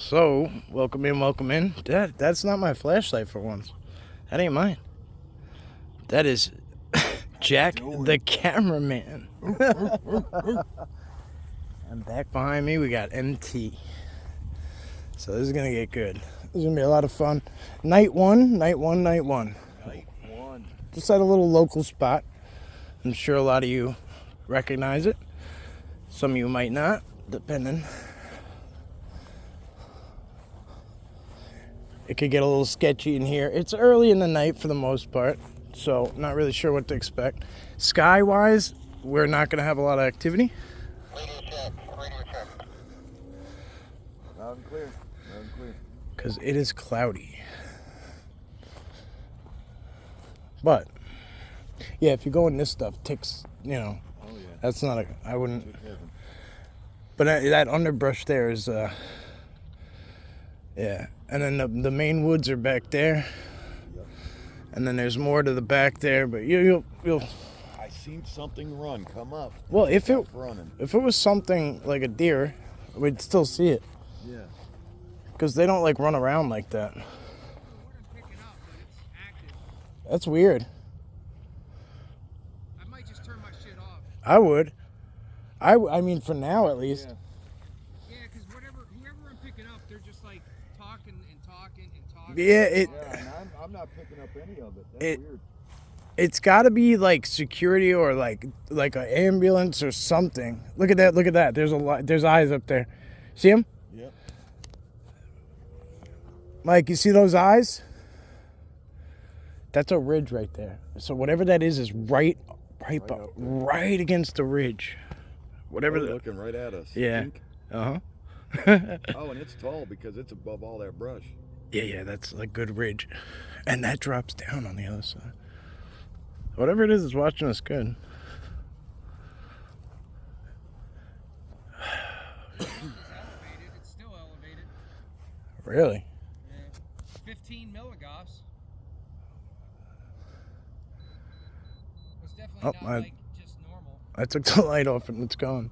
So, welcome in, welcome in. That's not my flashlight for once. That ain't mine. That is Jack the cameraman. And back behind me, we got MT. So this is going to get good. This is going to be a lot of fun. Night one. Just at a little local spot. I'm sure a lot of you recognize it. Some of you might not, depending. It could get a little sketchy in here. It's early in the night for the most part, so not really sure what to expect. Sky-wise, we're not going to have a lot of activity. Radio check. Loud and clear. Because it is cloudy. But, yeah, if you go in this stuff, ticks, you know, Oh yeah. that's not I wouldn't. But that underbrush there is, yeah. And then the main woods are back there. Yep. And then there's more to the back there, but you'll. I seen something come up. Well, if it running. was something like a deer, we'd still see it. Yeah. Because they don't like run around like that. That's weird. I might just turn my shit off. I would. I mean, for now at least. Yeah, because whoever I'm picking up, they're just like talking. Yeah, and I'm not picking up any of it. That's weird. It's got to be like security or like an ambulance or something. Look at that. There's eyes up there. See them? Yep. Mike, you see those eyes? That's a ridge right there. So whatever that is right against the ridge. Whatever. Looking right at us. Yeah. Pink. Uh-huh. Oh, and it's tall because it's above all that brush. Yeah, that's a good ridge. And that drops down on the other side. Whatever it is watching us good. It's elevated. It's still elevated. Really? Yeah. 15 milligauss. It's definitely not like just normal. I took the light off and it's gone.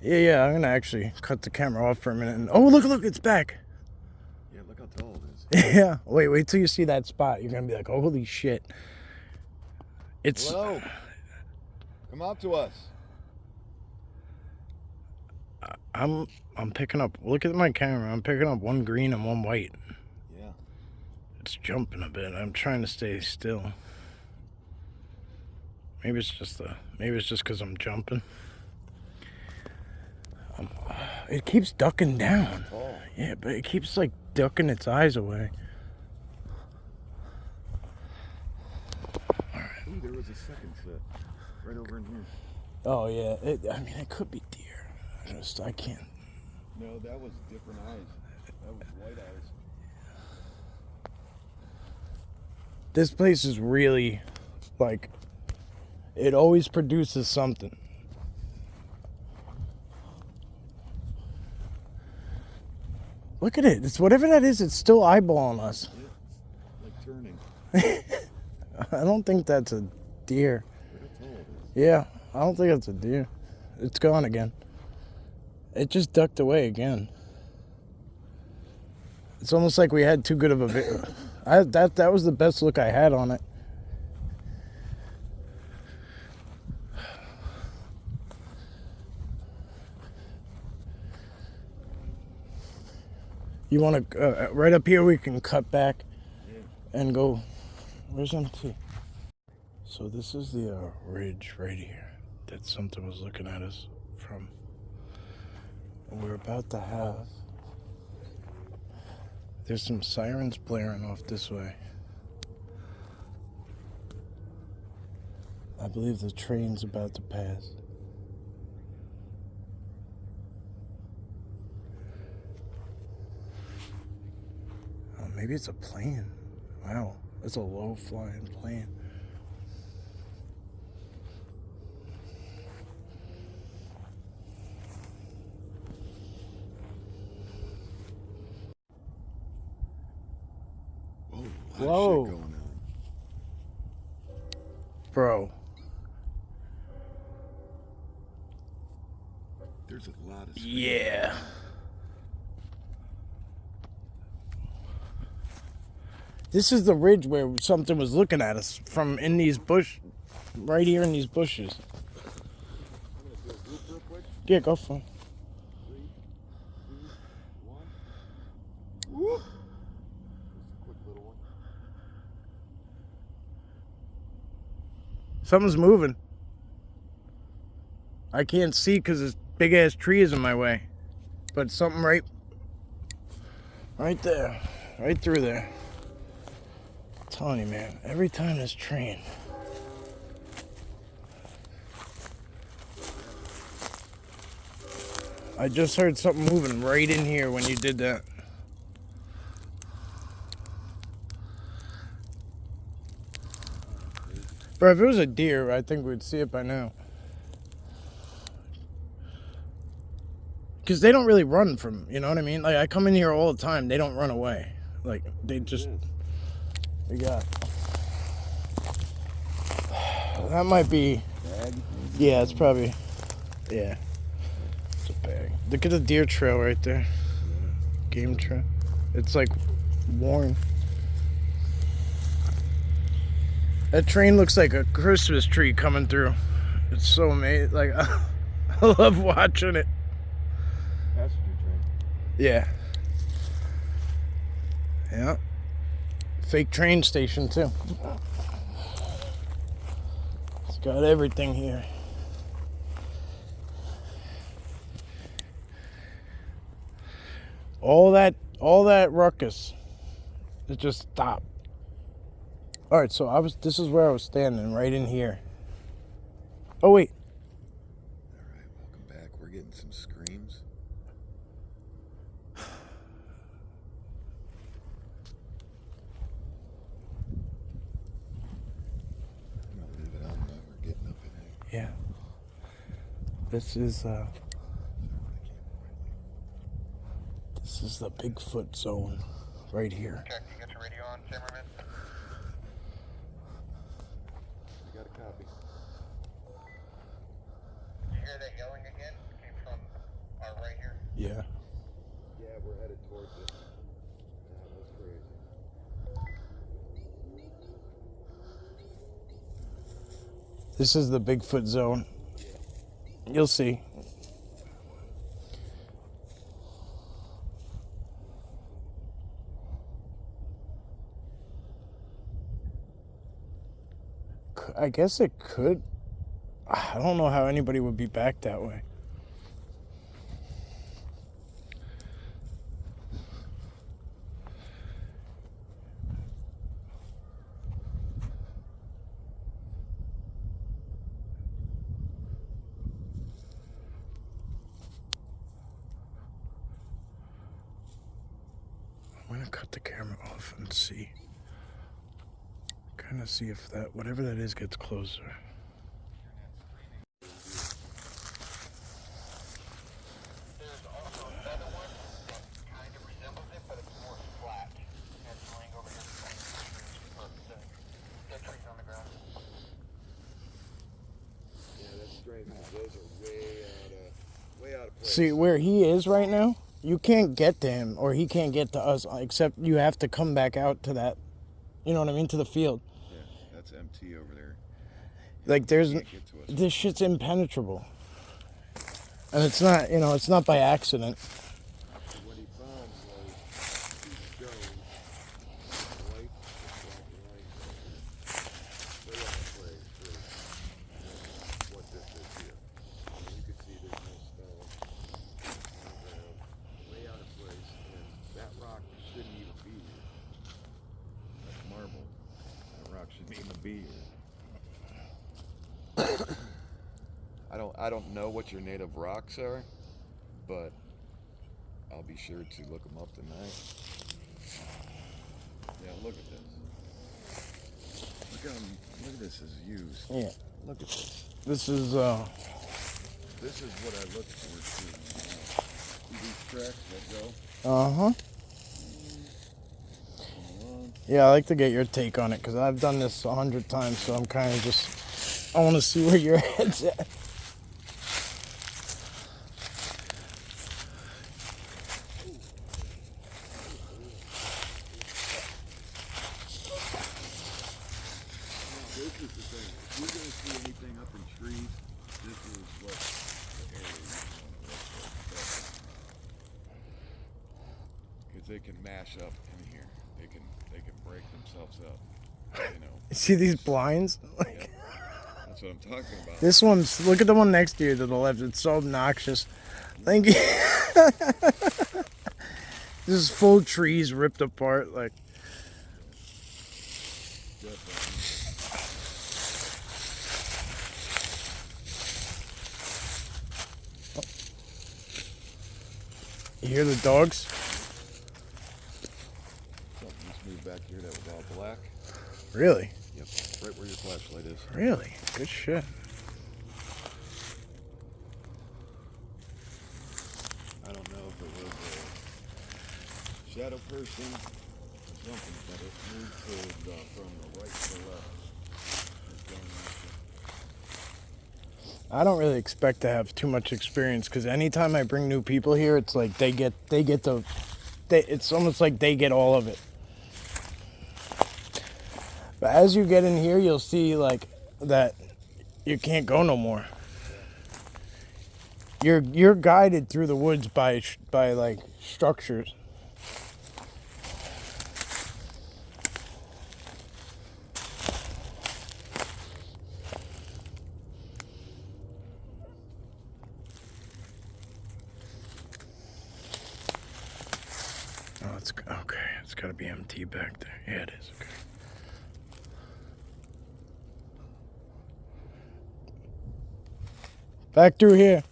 Yeah, I'm going to actually cut the camera off for a minute. And, oh, look, it's back. Yeah, look how tall it is. Yeah. Wait till you see that spot. You're going to be like, oh, holy shit. It's... Hello. Come out to us. I'm picking up... Look at my camera. I'm picking up one green and one white. Yeah. It's jumping a bit. I'm trying to stay still. Maybe it's just because I'm jumping. It keeps ducking down. Oh. Yeah, but it keeps like ducking its eyes away. All right. Ooh, there was a second set right over in here. Oh yeah. It could be deer. I can't. No, that was different eyes. That was white eyes. This place is really like. It always produces something. Look at it. It's whatever that is, it's still eyeballing us. Like turning. I don't think that's a deer. Yeah, I don't think that's a deer. It's gone again. It just ducked away again. It's almost like we had too good of a video. That was the best look I had on it. You want to, right up here we can cut back and go, where's MT? So this is the ridge right here that something was looking at us from. We're about to have, there's some sirens blaring off this way. I believe the train's about to pass. Maybe it's a plane. Wow, that's a low-flying plane. Whoa. Shit going on. Bro. there's a lot of screens. Yeah. This is the ridge where something was looking at us from in these right here in these bushes. I'm gonna do a group real quick. Yeah, go for it. 3, 2, 1. Woo! Just a quick little one. Something's moving. I can't see because this big ass tree is in my way. But something right there. Right through there. I'm telling you, man, every time this train. I just heard something moving right in here when you did that. Bro, if it was a deer, I think we'd see it by now. Because they don't really run from, you know what I mean? Like, I come in here all the time. They don't run away. Like, they just... They got... That might be... Bag? Yeah, it's probably... Yeah. It's a bag. Look at the deer trail right there. Game trail. It's, like, worn. That train looks like a Christmas tree coming through. It's so amazing. Like, I love watching it. Passenger train. Yeah. Yeah. Fake train station, too. It's got everything here. All that ruckus, it just stopped. All right, so this is where I was standing, right in here. Oh, wait. All right, welcome back. We're getting some screams. I'm gonna leave it on now. We're getting up in here. Yeah. This is the Bigfoot zone right here. Check, you got your radio on, cameraman? I got a copy. Did you hear that yelling again? Came from our right here. Yeah. Yeah, we're headed towards it. That was crazy. This is the Bigfoot zone. You'll see. I guess it could. I don't know how anybody would be back that way. I'm gonna cut the camera off and see. Kind of see if that, whatever that is, gets closer. There's also another one that kind of resembles it, but it's more flat. It's laying over here behind the dead trees on the ground. Yeah, that's strange. Those are way out of place. See, where he is right now, you can't get to him, or he can't get to us, except you have to come back out to that, you know what I mean, to the field. Yeah, that's MT over there. Like, there's, Can't get to us. this shit's impenetrable. And it's not, it's not by accident. What he found was two stones, white and black and white. Way out of place for what this is here. You can see there's no stone on the ground. Way out of place, and that rock shouldn't even be here. That's marble. That rock shouldn't even be here. I don't know what your native rocks are, but I'll be sure to look them up tonight. Yeah, look at this. Look at this is used. Yeah. Look at this. This is, This is what I look for too. See these tracks that go? uh-huh. Yeah, I like to get your take on it, because I've done this 100 times, so I'm kind of just, I want to see where your head's at. this is the thing. If you're gonna see anything up in trees, this is what the area you want to look for. Because they can mash up in here. They can break themselves up. You know. See these blinds? Yeah. That's what I'm talking about. This one's, look at the one next to you to the left. It's so obnoxious. Thank you. This is full trees ripped apart. Like, you hear the dogs? Something just moved back here that was all black. Really? Yep. Right where your flashlight is. Really? Good shit. I don't know if it was a shadow person or something, but it moved to from the right to the left. It's going I don't really expect to have too much experience because anytime I bring new people here, it's like it's almost like they get all of it. But as you get in here, you'll see like that you can't go no more. You're guided through the woods by like structures. Oh, it's okay. It's got to be empty back there. Yeah, it is. Okay. Back through here.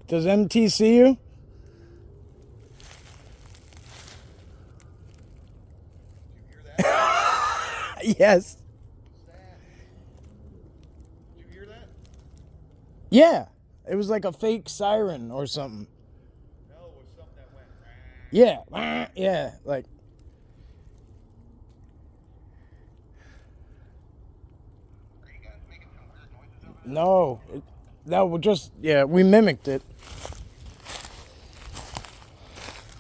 Does MT see you? Yes. Did you hear that? Yeah. It was like a fake siren or something. No, it was something that went. Yeah. Yeah. Like. Are you guys making some weird noises over there? No. That was just, yeah, we mimicked it.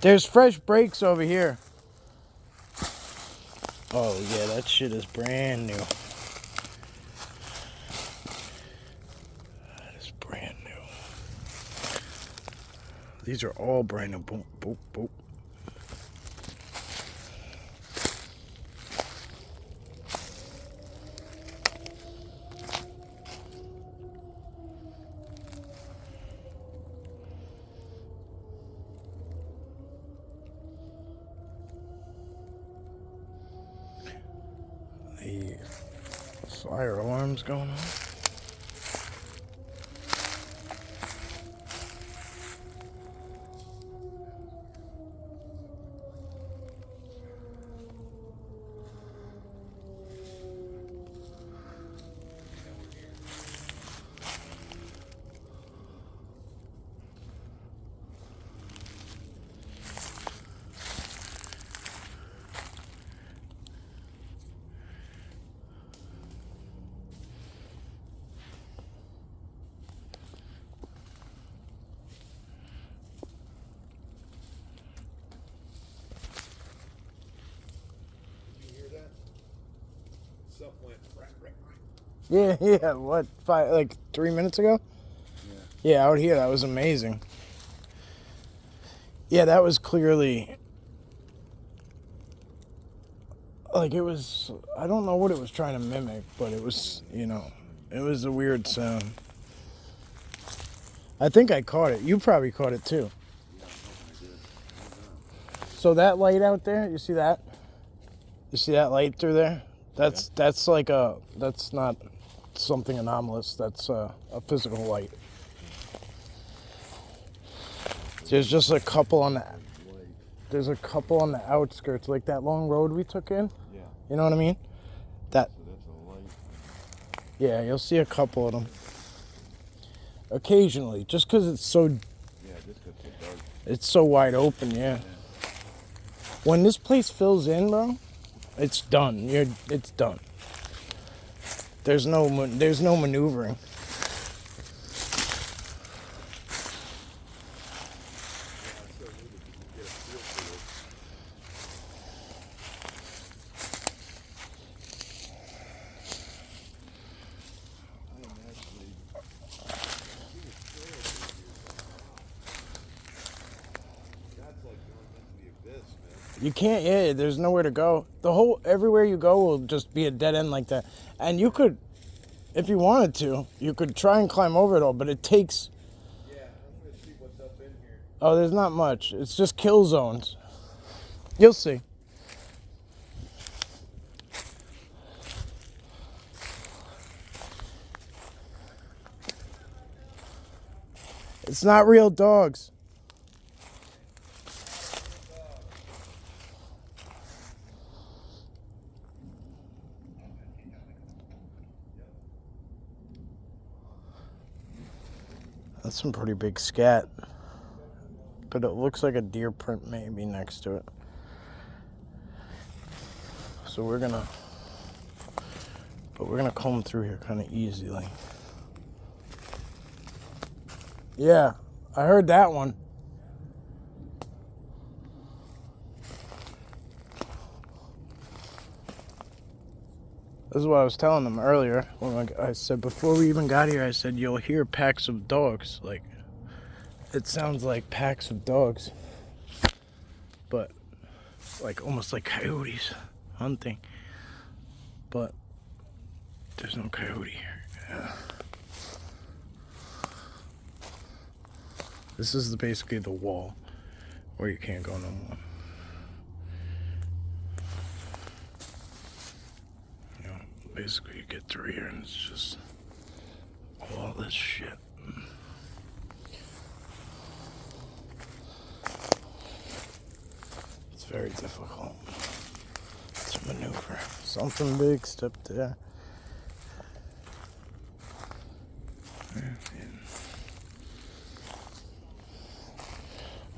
There's fresh brakes over here. Oh, yeah, that shit is brand new. That is brand new. These are all brand new. Boop, boop, boop. The fire alarm's going on. Did you hear that? Something went. Yeah, yeah, what, like 3 minutes ago? Yeah, out here, that was amazing. Yeah, that was clearly, like it was, I don't know what it was trying to mimic, but it was, you know, it was a weird sound. I think I caught it. You probably caught it too. So that light out there, you see that? You see that light through there? That's like that's not something anomalous. That's a physical light. There's just a couple on the outskirts, like that long road we took in. Yeah. You know what I mean? That. So that's a light. Yeah, you'll see a couple of them. Occasionally, just because it's so. Yeah, just 'cause it's dark. It's so wide open, yeah. When this place fills in, bro, it's done. It's done. There's no maneuvering. You can't, yeah, there's nowhere to go. Everywhere you go will just be a dead end like that. And you could, if you wanted to, you could try and climb over it all, but it takes... Yeah, I'm gonna see what's up in here. Oh, there's not much. It's just kill zones. You'll see. It's not real dogs. That's some pretty big scat. But it looks like a deer print maybe next to it. So we're gonna comb through here kind of easily. Yeah, I heard that one. This is what I was telling them earlier. When I said, before we even got here, I said, you'll hear packs of dogs. Like, it sounds like packs of dogs. But, like, almost like coyotes hunting. But, there's no coyote here. Yeah. This is basically the wall where you can't go no more. Basically, you get through here and it's just all this shit. It's very difficult to maneuver. Something big stepped there.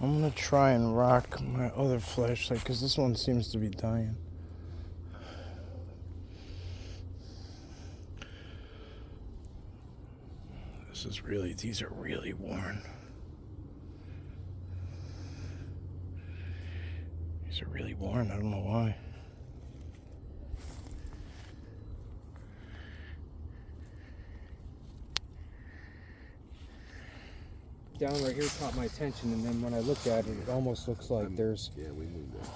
I'm gonna try and rock my other flashlight because this one seems to be dying. These are really worn. These are really worn, I don't know why. Down right here caught my attention, and then when I looked at it, it almost looks like there's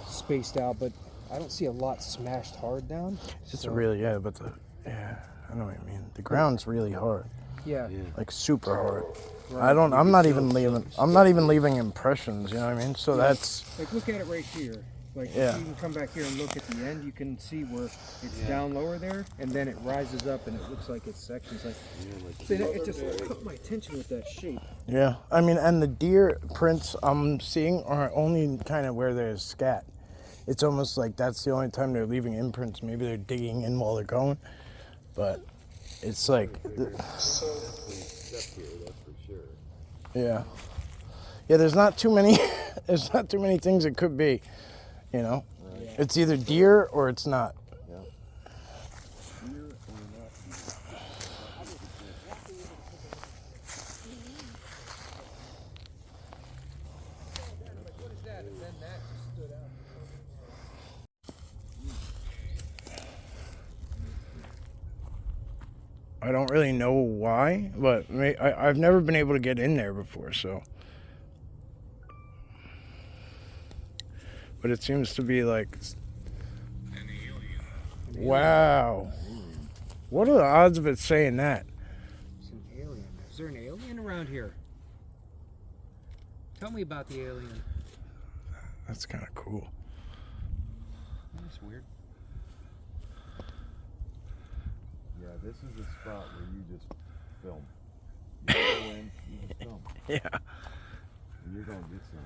spaced out, but I don't see a lot smashed hard down. It's just really, yeah, but yeah, I know what you mean. The ground's really hard. Yeah. Like super hard. Right. I'm not even leaving impressions, you know what I mean? So that's like, look at it right here. Like, yeah. if you can come back here and look at the end, you can see where it's down lower there, and then it rises up, and it looks like it's sections. Like, it just caught my attention with that shape. Yeah, I mean, and the deer prints I'm seeing are only kind of where there's scat. It's almost like that's the only time they're leaving imprints. Maybe they're digging in while they're going, but it's like, yeah. There's not too many. There's not too many things it could be. You know, it's either deer or it's not. I don't really know why, but I've never been able to get in there before, so. But it seems to be like, wow. What are the odds of it saying that? It's an alien. Is there an alien around here? Tell me about the alien. That's kind of cool. That's weird. Yeah, this is the spot where you just film. You go in, you just film. Yeah. And you're gonna get some.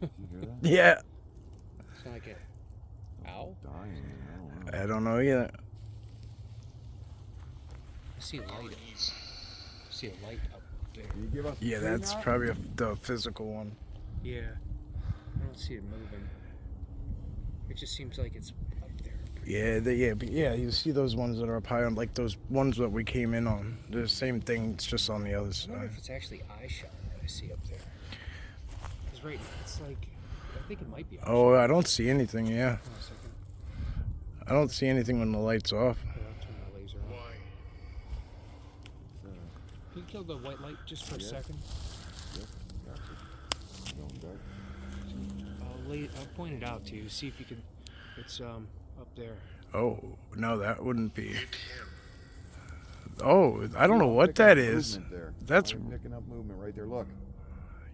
Did you hear that? Yeah. It's like a owl? Dying, I don't know. I don't know either. I see a light. I see a light up there. Can you give us a Yeah, screen that's now? probably the physical one. Yeah. I don't see it moving. It just seems like it's up there. Yeah, you see those ones that are up high on, like those ones that we came in on. The same thing, it's just on the other I wonder side. if it's actually eye shot that I see up there. Because right now, it's like, I think it might be eye Oh, shot. I don't see anything, yeah. Hold on a second. I don't see anything when the light's off. Yeah, I'll turn my laser on. Can you kill the white light just for a second? Yep, gotcha. Going dark. I'll point it out to you. See if you can. It's up there. Oh, no, that wouldn't be. Oh, I don't know what that is. There. That's. I'm picking up movement right there. Look.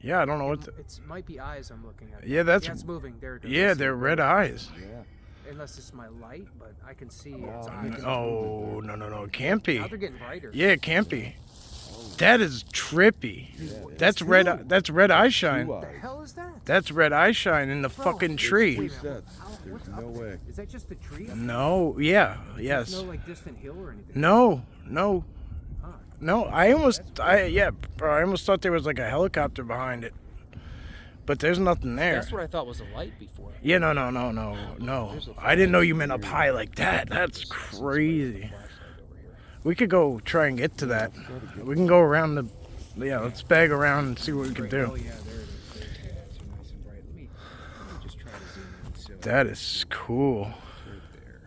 Yeah, I don't know what. It might be eyes I'm looking at. Yeah, that's. Yeah, it's moving. There. Yeah, they're red eyes. Yeah. Unless it's my light, but I can see No, its I'm eyes. picking Oh, no, it can't be. Now they're getting brighter. Yeah, it can't be. That is trippy. Yeah, That's red. That's red eye shine. What the hell is that? That's red eye shine in the fucking tree. Two sets. There's no way. Is that just the tree? No. Yeah. There's Yes. no like distant hill or anything. No. Huh. I almost thought there was like a helicopter behind it, but there's nothing there. That's what I thought was a light before. Yeah, no. I didn't know you meant up high like that. That's crazy. We could go try and get to that. We can go around the. Yeah, let's bag around and see what we can Oh do. yeah, there it is. It's nice and bright. Let me just try to zoom in. So That is cool. right there.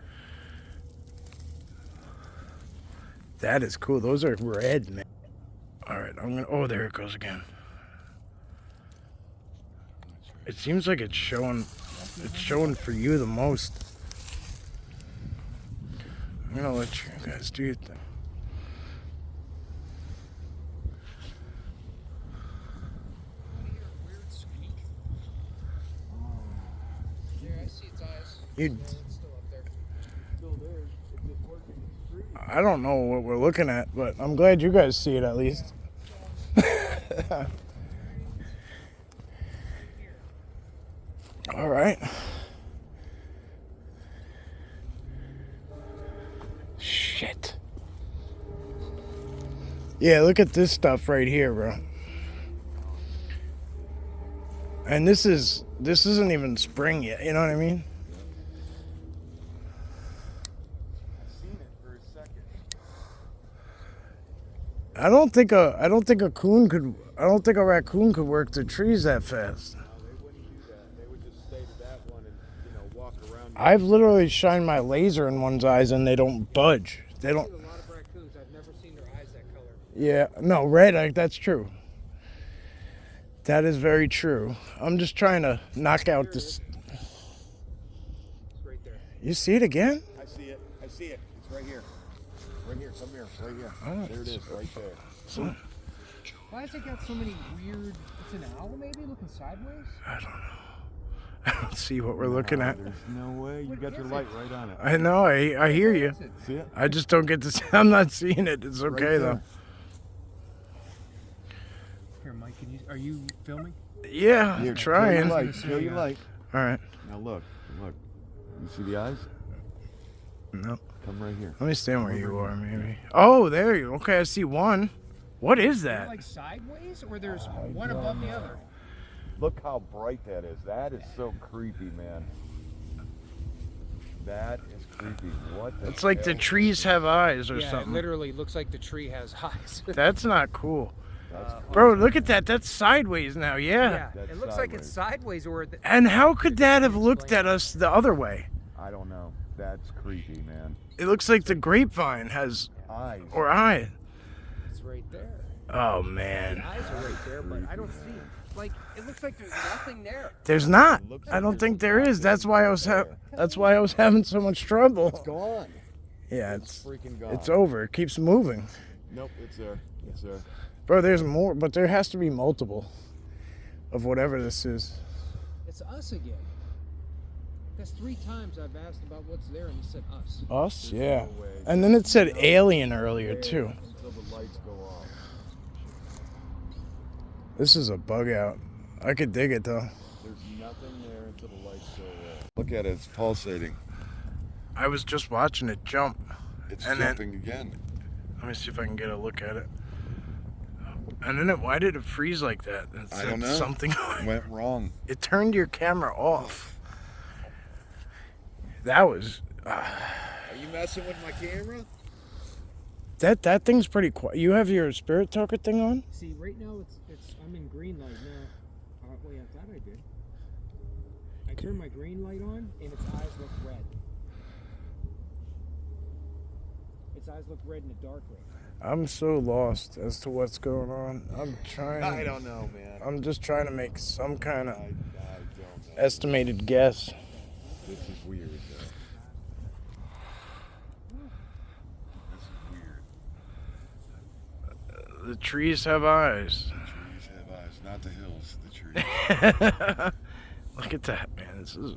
That is cool. Those are red, man. All right, I'm gonna. Oh, there it goes again. It seems like it's showing. It's showing for you the most. I'm gonna let you guys do your thing. Yeah, I see its eyes. You. It's still up there. Still there. It's just working the tree. I don't know what we're looking at, but I'm glad you guys see it at least. All right. Shit. Yeah, look at this stuff right here, bro. And this isn't even spring yet, you know what I mean? I seen it for a second. I don't think a raccoon could work the trees that fast. No, they wouldn't do that. They would just stay to that one and walk around. I've literally shined my laser in one's eyes and they don't budge. They don't. A lot of raccoons. I've never seen their eyes that color. Yeah, no, red. That's true. That is very true. I'm just trying to knock out this. It's right there. You see it again? I see it. It's right here. Right here. Come here. Right here. Oh, There it is. Right there. So, Why has it got so many weird? It's an owl, maybe looking sideways. I don't know. I don't see what we're looking at. There's no way. You What got your is light it? right on it. I know. I hear you. What is it? See it? I just don't get to see. I'm not seeing it. It's Right okay though. there. Here, Mike. Are you filming? Yeah, Here, trying. Show your All light. Show your light. right. Now look. You see the eyes? No. Come right here. Let me stand where you are, maybe. Oh, there you. Okay, I see one. What is They're that? like sideways, or there's one above the other. Look how bright that is. That is so creepy, man. That is creepy. What the It's like the hell? trees have eyes or Yeah, it something. literally looks like the tree has eyes. That's not cool. That's Bro, look at that. That's sideways now. Yeah. Yeah, That's it looks like it's sideways, or And how could that have looked at us the other way? I don't know. That's creepy, man. It looks like the grapevine has Eyes. or eye. it's right there. Oh The man. eyes are right there, but I don't see it. Like it looks like there's nothing there. There's not. Looks I like don't there's think there is. That's why there. I was having so much trouble. Gone. Yeah, It's freaking gone. it's over. It keeps moving. Nope, it's there. It's there. Bro, there's more, but there has to be multiple of whatever this is. It's us again. That's 3 times I've asked about what's there, and he said us. Us? There's Yeah. no way. And then it said alien earlier too. Until the lights go off. This is a bug out. I could dig it though. There's nothing there until the lights go off. Look at it. It's pulsating. I was just watching it jump. It's And then- jumping again. Let me see if I can get a look at it. And then why did it freeze like that? It I said don't know. Something. Went wrong. It turned your camera off. That was. Are you messing with my camera? That thing's pretty quiet. You have your spirit talker thing on? See, right now it's I'm in green light now. Wait, I thought I did. I turned my green light on, and its eyes look red. Its eyes look red in the dark right now. I'm so lost as to what's going on. I'm trying. I don't know, man. I'm just trying to make some kind of I don't know. estimated guess. This is weird, though. This is weird. The trees have eyes. The trees have eyes, not the hills, the trees. Look at that, man. This is.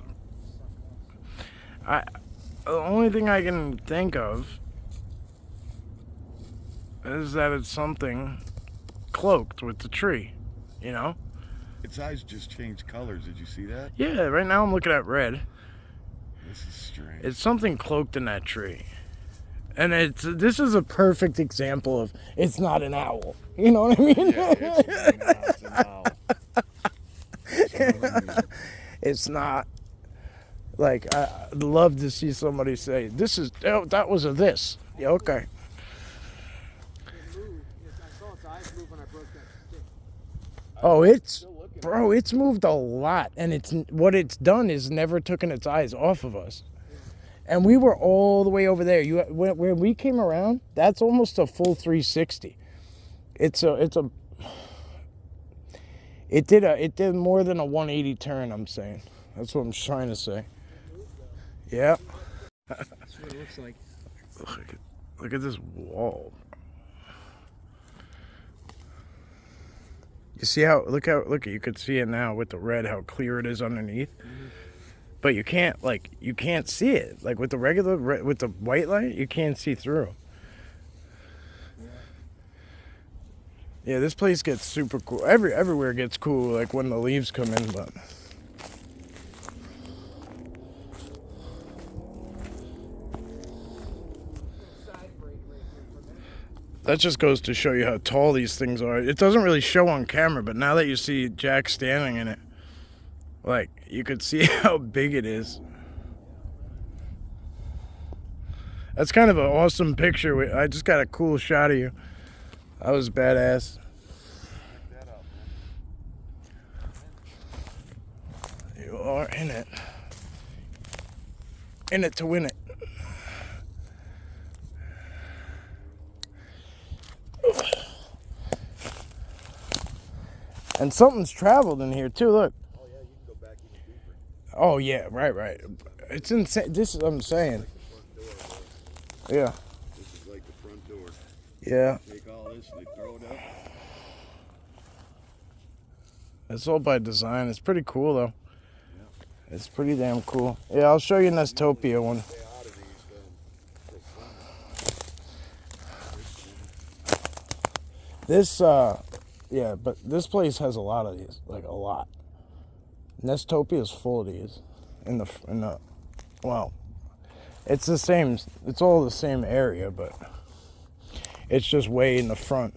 The only thing I can think of is that it's something cloaked with the tree, you know? Its eyes just changed colors. Did you see that? Yeah, right now I'm looking at red. This is strange. It's something cloaked in that tree. And this is a perfect example of it's not an owl. You know what I mean? Yeah, it's an owl. It's not. Like, I'd love to see somebody say, this is, oh, that was a this. Yeah, okay. It moved. I saw its eyes move when I broke that stick. Oh, it's moved a lot. And what it's done is never taken its eyes off of us. And we were all the way over there. When we came around, that's almost a full 360. It did more than a 180 turn, I'm saying. That's what I'm trying to say. Yeah. That's what it looks like. Look at this wall. You see how you could see it now with the red, how clear it is underneath. Mm-hmm. But you can't see it. Like with the regular with the white light, you can't see through. Yeah, this place gets super cool. Everywhere gets cool, like when the leaves come in, but that just goes to show you how tall these things are. It doesn't really show on camera, but now that you see Jack standing in it, like, you could see how big it is. That's kind of an awesome picture. I just got a cool shot of you. That was badass. You are in it. In it to win it. And something's traveled in here too, look. Oh yeah, you can go back even deeper. Oh yeah, right. It's insane. This is what I'm saying. Like the front door, Yeah. this is like the front door. Yeah. Take all this, they throw it up. It's all by design. It's pretty cool though. Yeah. It's pretty damn cool. Yeah, I'll show you Nestopia one. Stay out of these This yeah, but this place has a lot of these, like a lot. Nestopia is full of these in the well, it's the same, it's all the same area, but it's just way in the front.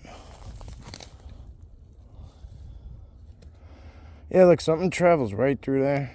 Yeah, look, something travels right through there.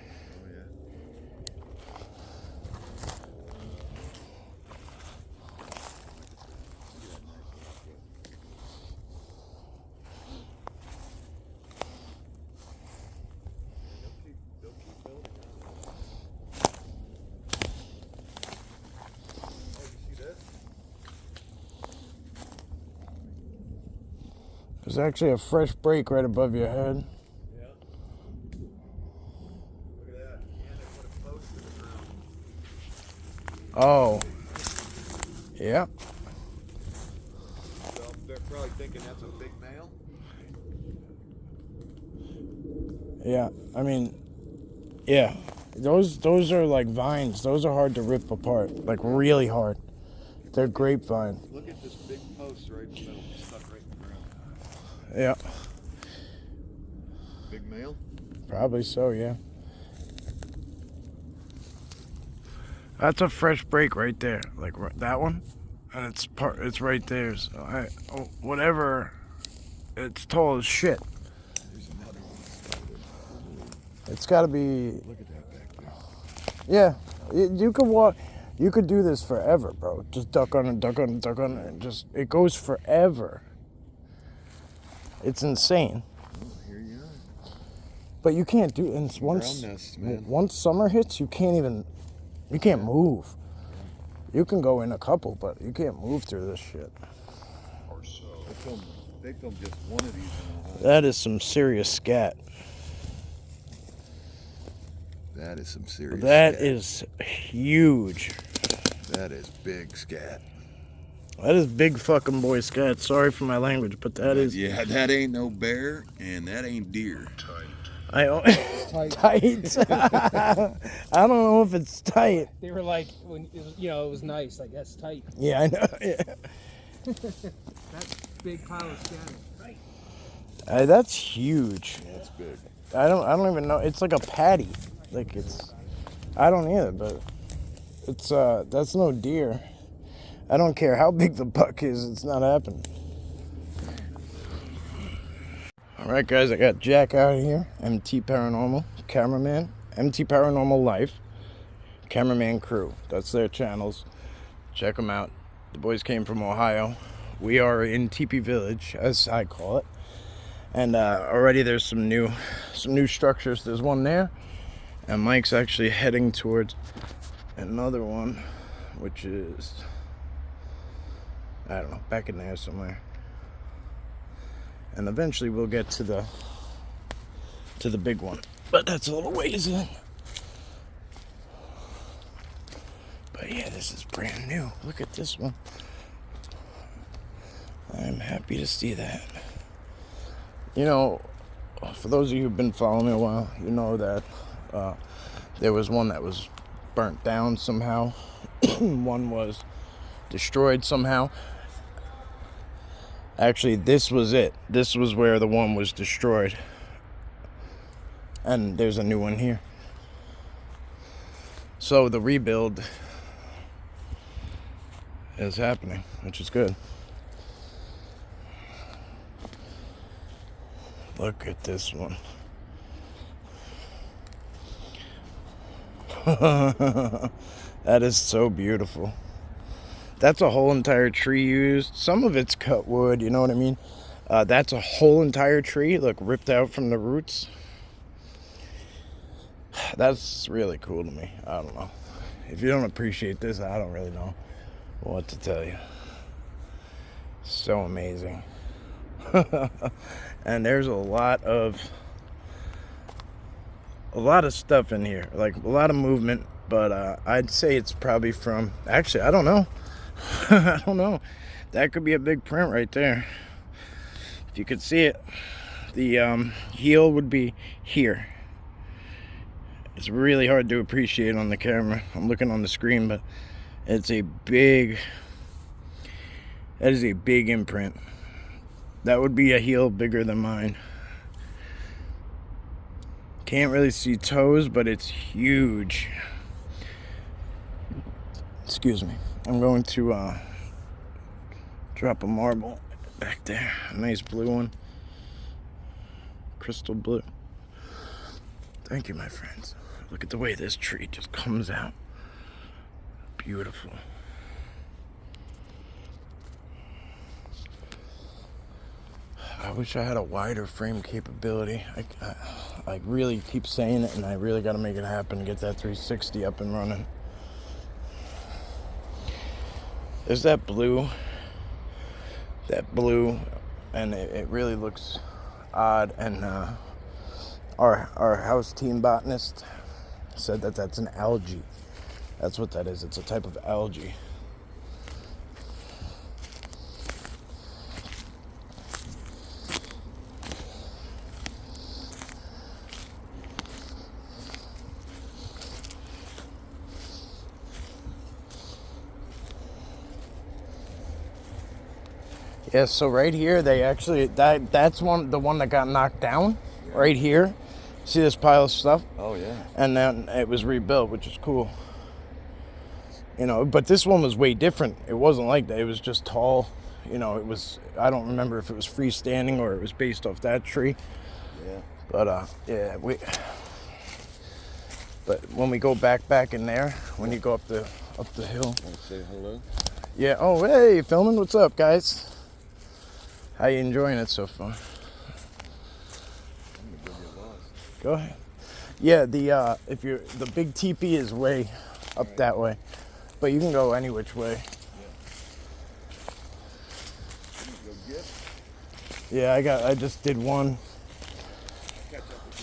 There's actually a fresh break right above your head. Yeah. Look at that. And they put a post in the ground. Oh. Yeah. So they're probably thinking that's a big male. Yeah. I mean, yeah. Those are like vines. Those are hard to rip apart. Like really hard. They're grapevine. Look at this big post right in the middle, stuck right in the ground. Yeah. Big male? Probably so, yeah. That's a fresh break right there, like that one, and it's right there. So whatever, it's tall as shit. There's another one. It's got to be. Look at that back Yeah, there. you could walk. You could do this forever, bro. Just duck on it, duck on it, duck on it, and just it goes forever. It's insane. Oh, here you are. But you can't do it. Once summer hits, you can't move. You can go in a couple, but you can't move through this shit. Or so. They filmed just one of these in Ohio. That is some serious scat. That is some serious That scat. is huge. That is big scat. That is big fucking boy scat. Sorry for my language, but that is. Yeah, that ain't no bear, and that ain't deer. I tight. I don't know if it's tight. They were like, when it was, it was nice. Like, that's tight. Yeah, I know. Yeah. That big pile of scat. Right. That's huge. That's big. I don't even know. It's like a patty. Like it's. I don't either, but it's that's no deer. I don't care how big the buck is. It's not happening. All right, guys, I got Jack out of here. MT Paranormal, cameraman. MT Paranormal Life, cameraman crew. That's their channels. Check them out. The boys came from Ohio. We are in Teepee Village, as I call it. And already there's some new structures. There's one there, and Mike's actually heading towards another one, which is, I don't know, back in there somewhere. And eventually we'll get to the big one, but that's a little ways in. But yeah, this is brand new. Look at this one. I'm happy to see that. You know, for those of you who've been following me a while, you know that there was one that was burnt down somehow. One was destroyed somehow. Actually, this was it. This was where the one was destroyed. And there's a new one here. So the rebuild is happening, which is good. Look at this one. That is so beautiful. That's a whole entire tree used. Some of it's cut wood, you know what I mean? That's a whole entire tree, look, ripped out from the roots. That's really cool to me. I don't know. If you don't appreciate this, I don't really know what to tell you. So amazing. And there's a lot of stuff in here, like a lot of movement, but I'd say it's probably from, actually, I don't know. I don't know. That could be a big print right there. If you could see it, the heel would be here. It's really hard to appreciate on the camera. I'm looking on the screen, but it's a big, that is a big imprint. That would be a heel bigger than mine. Can't really see toes, but it's huge. Excuse me. I'm going to drop a marble back there. A nice blue one. Crystal blue. Thank you, my friends. Look at the way this tree just comes out. Beautiful. I wish I had a wider frame capability. I really keep saying it, and I really got to make it happen. Get that 360 up and running. There's that blue, and it really looks odd. And our house team botanist said that that's an algae. That's what that is. It's a type of algae. Yeah, so right here, they actually, that's the one that got knocked down, right here. See this pile of stuff? Oh, yeah. And then it was rebuilt, which is cool. You know, but this one was way different. It wasn't like that. It was just tall. You know, it was, I don't remember if it was freestanding or it was based off that tree. Yeah. But, yeah, but when we go back in there, when you go up the hill. Want to say hello? Yeah, oh, hey, filming, what's up, guys? How you enjoying it so far? I'm gonna go get lost. Go ahead. Yeah, the big teepee is way up that way, but you can go any which way. Go get. Yeah, I just did one.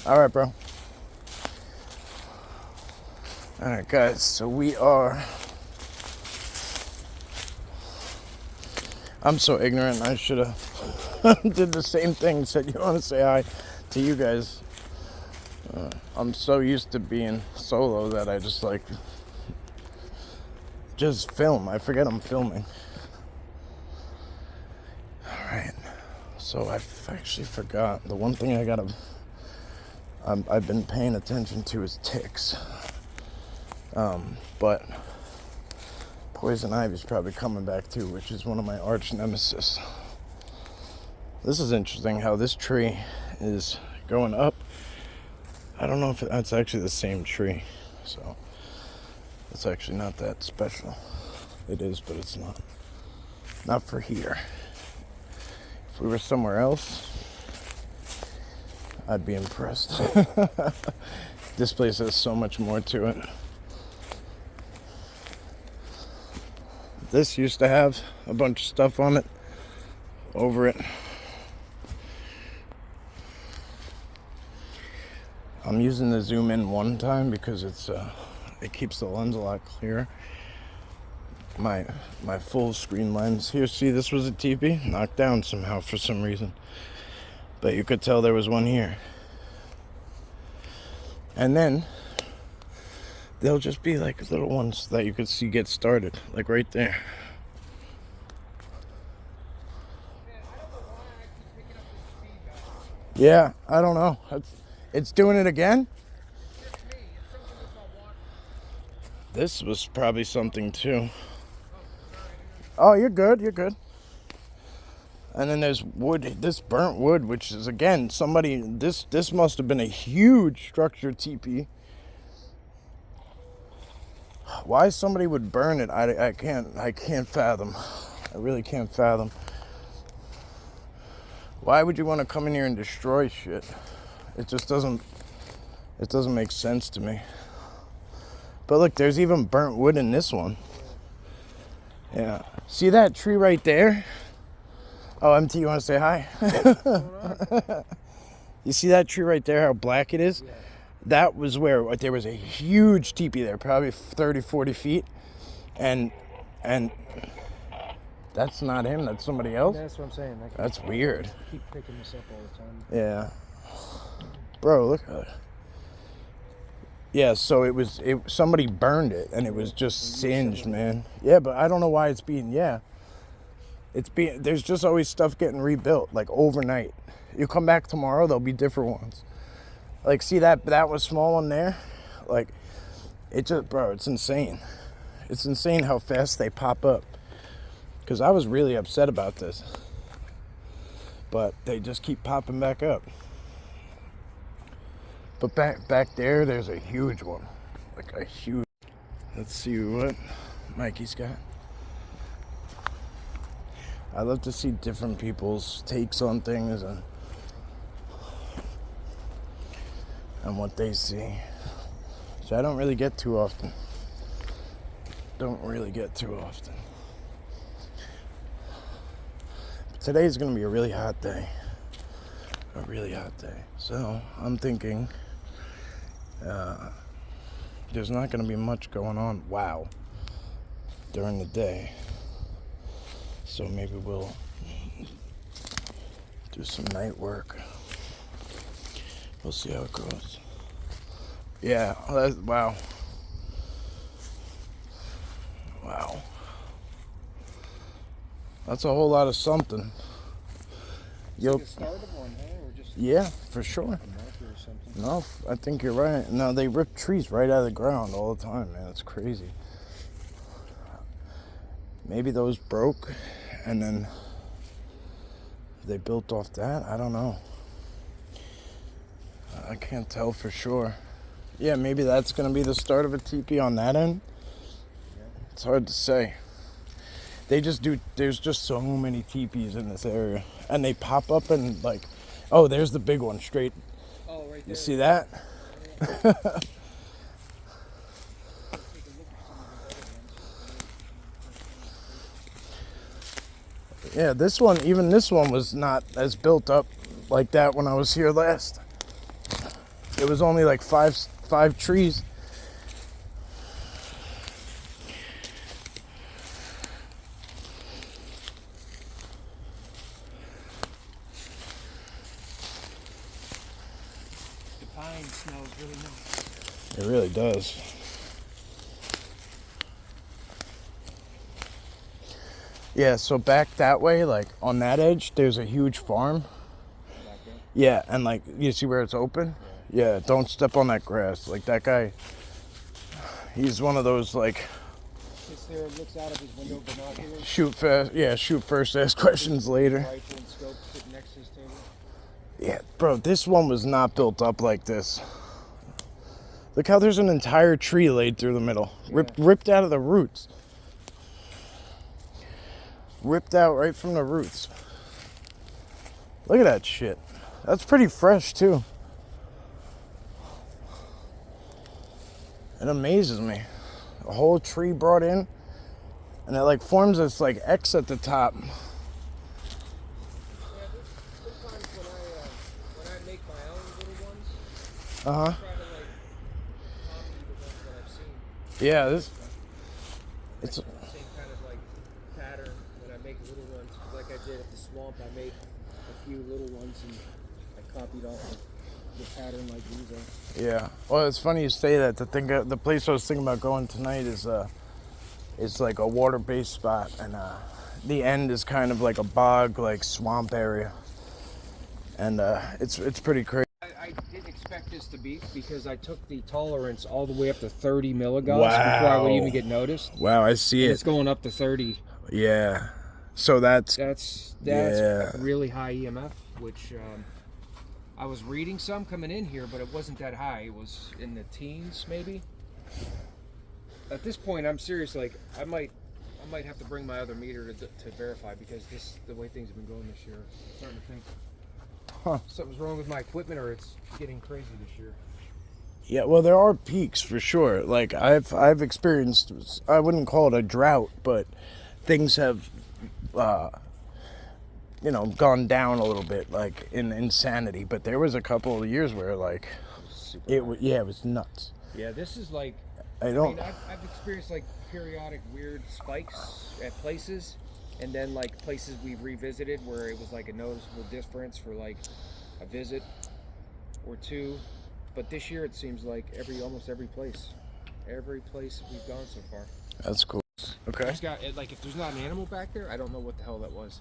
All right, bro. All right, guys, so we are, I'm so ignorant. I should have did the same thing, said you want to say hi to you guys. I'm so used to being solo that I just like, just film. I forget I'm filming. All right, so I actually forgot. The one thing I've been paying attention to is ticks. But poison ivy's probably coming back too, which is one of my arch nemesis. This is interesting how this tree is going up. I don't know if that's actually the same tree, so it's actually not that special. It is, but it's not. Not for here. If we were somewhere else, I'd be impressed. This place has so much more to it. This used to have a bunch of stuff on it, over it. I'm using the zoom in one time because it keeps the lens a lot clearer. My full screen lens. Here, see, this was a teepee, knocked down somehow for some reason. But you could tell there was one here. And then they'll just be like little ones that you could see get started, like right there. Yeah, I don't know. It's doing it again? This was probably something too. Oh, you're good, you're good. And then there's wood, this burnt wood, which is again, somebody, this must have been a huge structure teepee. Why somebody would burn it, I can't fathom. I really can't fathom. Why would you want to come in here and destroy shit? It just doesn't make sense to me. But look, there's even burnt wood in this one. Yeah. See that tree right there? Oh, MT, you want to say hi? You see that tree right there, how black it is? Yeah. That was where there was a huge teepee there, probably 30, 40 feet. And that's not him, that's somebody else? That's what I'm saying. That's weird. I keep picking this up all the time. Yeah. Bro, look at it. Yeah, so somebody burned it and it was just singed, man. Yeah, but I don't know why it's being, there's just always stuff getting rebuilt, like overnight. You come back tomorrow, there'll be different ones. Like, see that was small one there? Like, it just, bro, it's insane. It's insane how fast they pop up. Because I was really upset about this. But they just keep popping back up. But back there, there's a huge one. Like a huge... Let's see what Mikey's got. I love to see different people's takes on things and what they see. So I don't really get too often. But today's gonna be a really hot day. So I'm thinking there's not gonna be much going on, during the day. So maybe we'll do some night work. We'll see how it goes. Yeah, wow. That's a whole lot of something. Yeah, for sure. No, I think you're right. No, they rip trees right out of the ground all the time, man. It's crazy. Maybe those broke and then they built off that. I don't know. I can't tell for sure. Yeah, maybe that's going to be the start of a teepee on that end. It's hard to say. There's just so many teepees in this area. And they pop up and like, oh, there's the big one straight. Oh, right there. You see that? Yeah, this one, even this one was not as built up like that when I was here last. It was only like five trees. The pine smells really nice. It really does. Yeah, so back that way, like on that edge, there's a huge farm. Back there. Yeah, and like, you see where it's open? Yeah, don't step on that grass. Like that guy, he's one of those like, Sits there and looks out of his window binoculars. shoot fast, yeah, shoot first, ask questions later. Rifle and scope sitting next to his table. Yeah, bro, this one was not built up like this. Look how there's an entire tree laid through the middle. Ripped out of the roots. Ripped out right from the roots. Look at that shit. That's pretty fresh too. It amazes me. A whole tree brought in, and it like forms this like X at the top. Yeah, sometimes when I make my own little ones, Uh-huh. I try to like copy the ones that I've seen. Yeah, this it's Same kind of like pattern when I make little ones. Like I did at the swamp, I made a few little ones and I copied off the pattern like these are. yeah. Well, it's funny you say that. The place I was thinking about going tonight is like a water-based spot, and the end is kind of like a bog, like swamp area, and it's pretty crazy. I didn't expect this to be because I took the tolerance all the way up to 30 milligauss before I would even get noticed. Wow, I see And it. it's going up to 30. Yeah. So that's That's Yeah. really high EMF, which I was reading some coming in here, but it wasn't that high. It was in the teens, maybe. At this point, I'm serious. Like, I might have to bring my other meter to verify because the way things have been going this year. I'm starting to think something's wrong with my equipment, or it's getting crazy this year. Yeah, well, there are peaks for sure. Like I've experienced, I wouldn't call it a drought, but things have, gone down a little bit, like in insanity. But there was a couple of years where like it was nuts. Yeah, this is like. I I mean, don't. I've experienced like periodic weird spikes at places, and then like places we've revisited where it was like a noticeable difference for like a visit or two. But this year it seems like almost every place we've gone so far. That's cool. Okay. It's got like if there's not an animal back there, I don't know what the hell that was.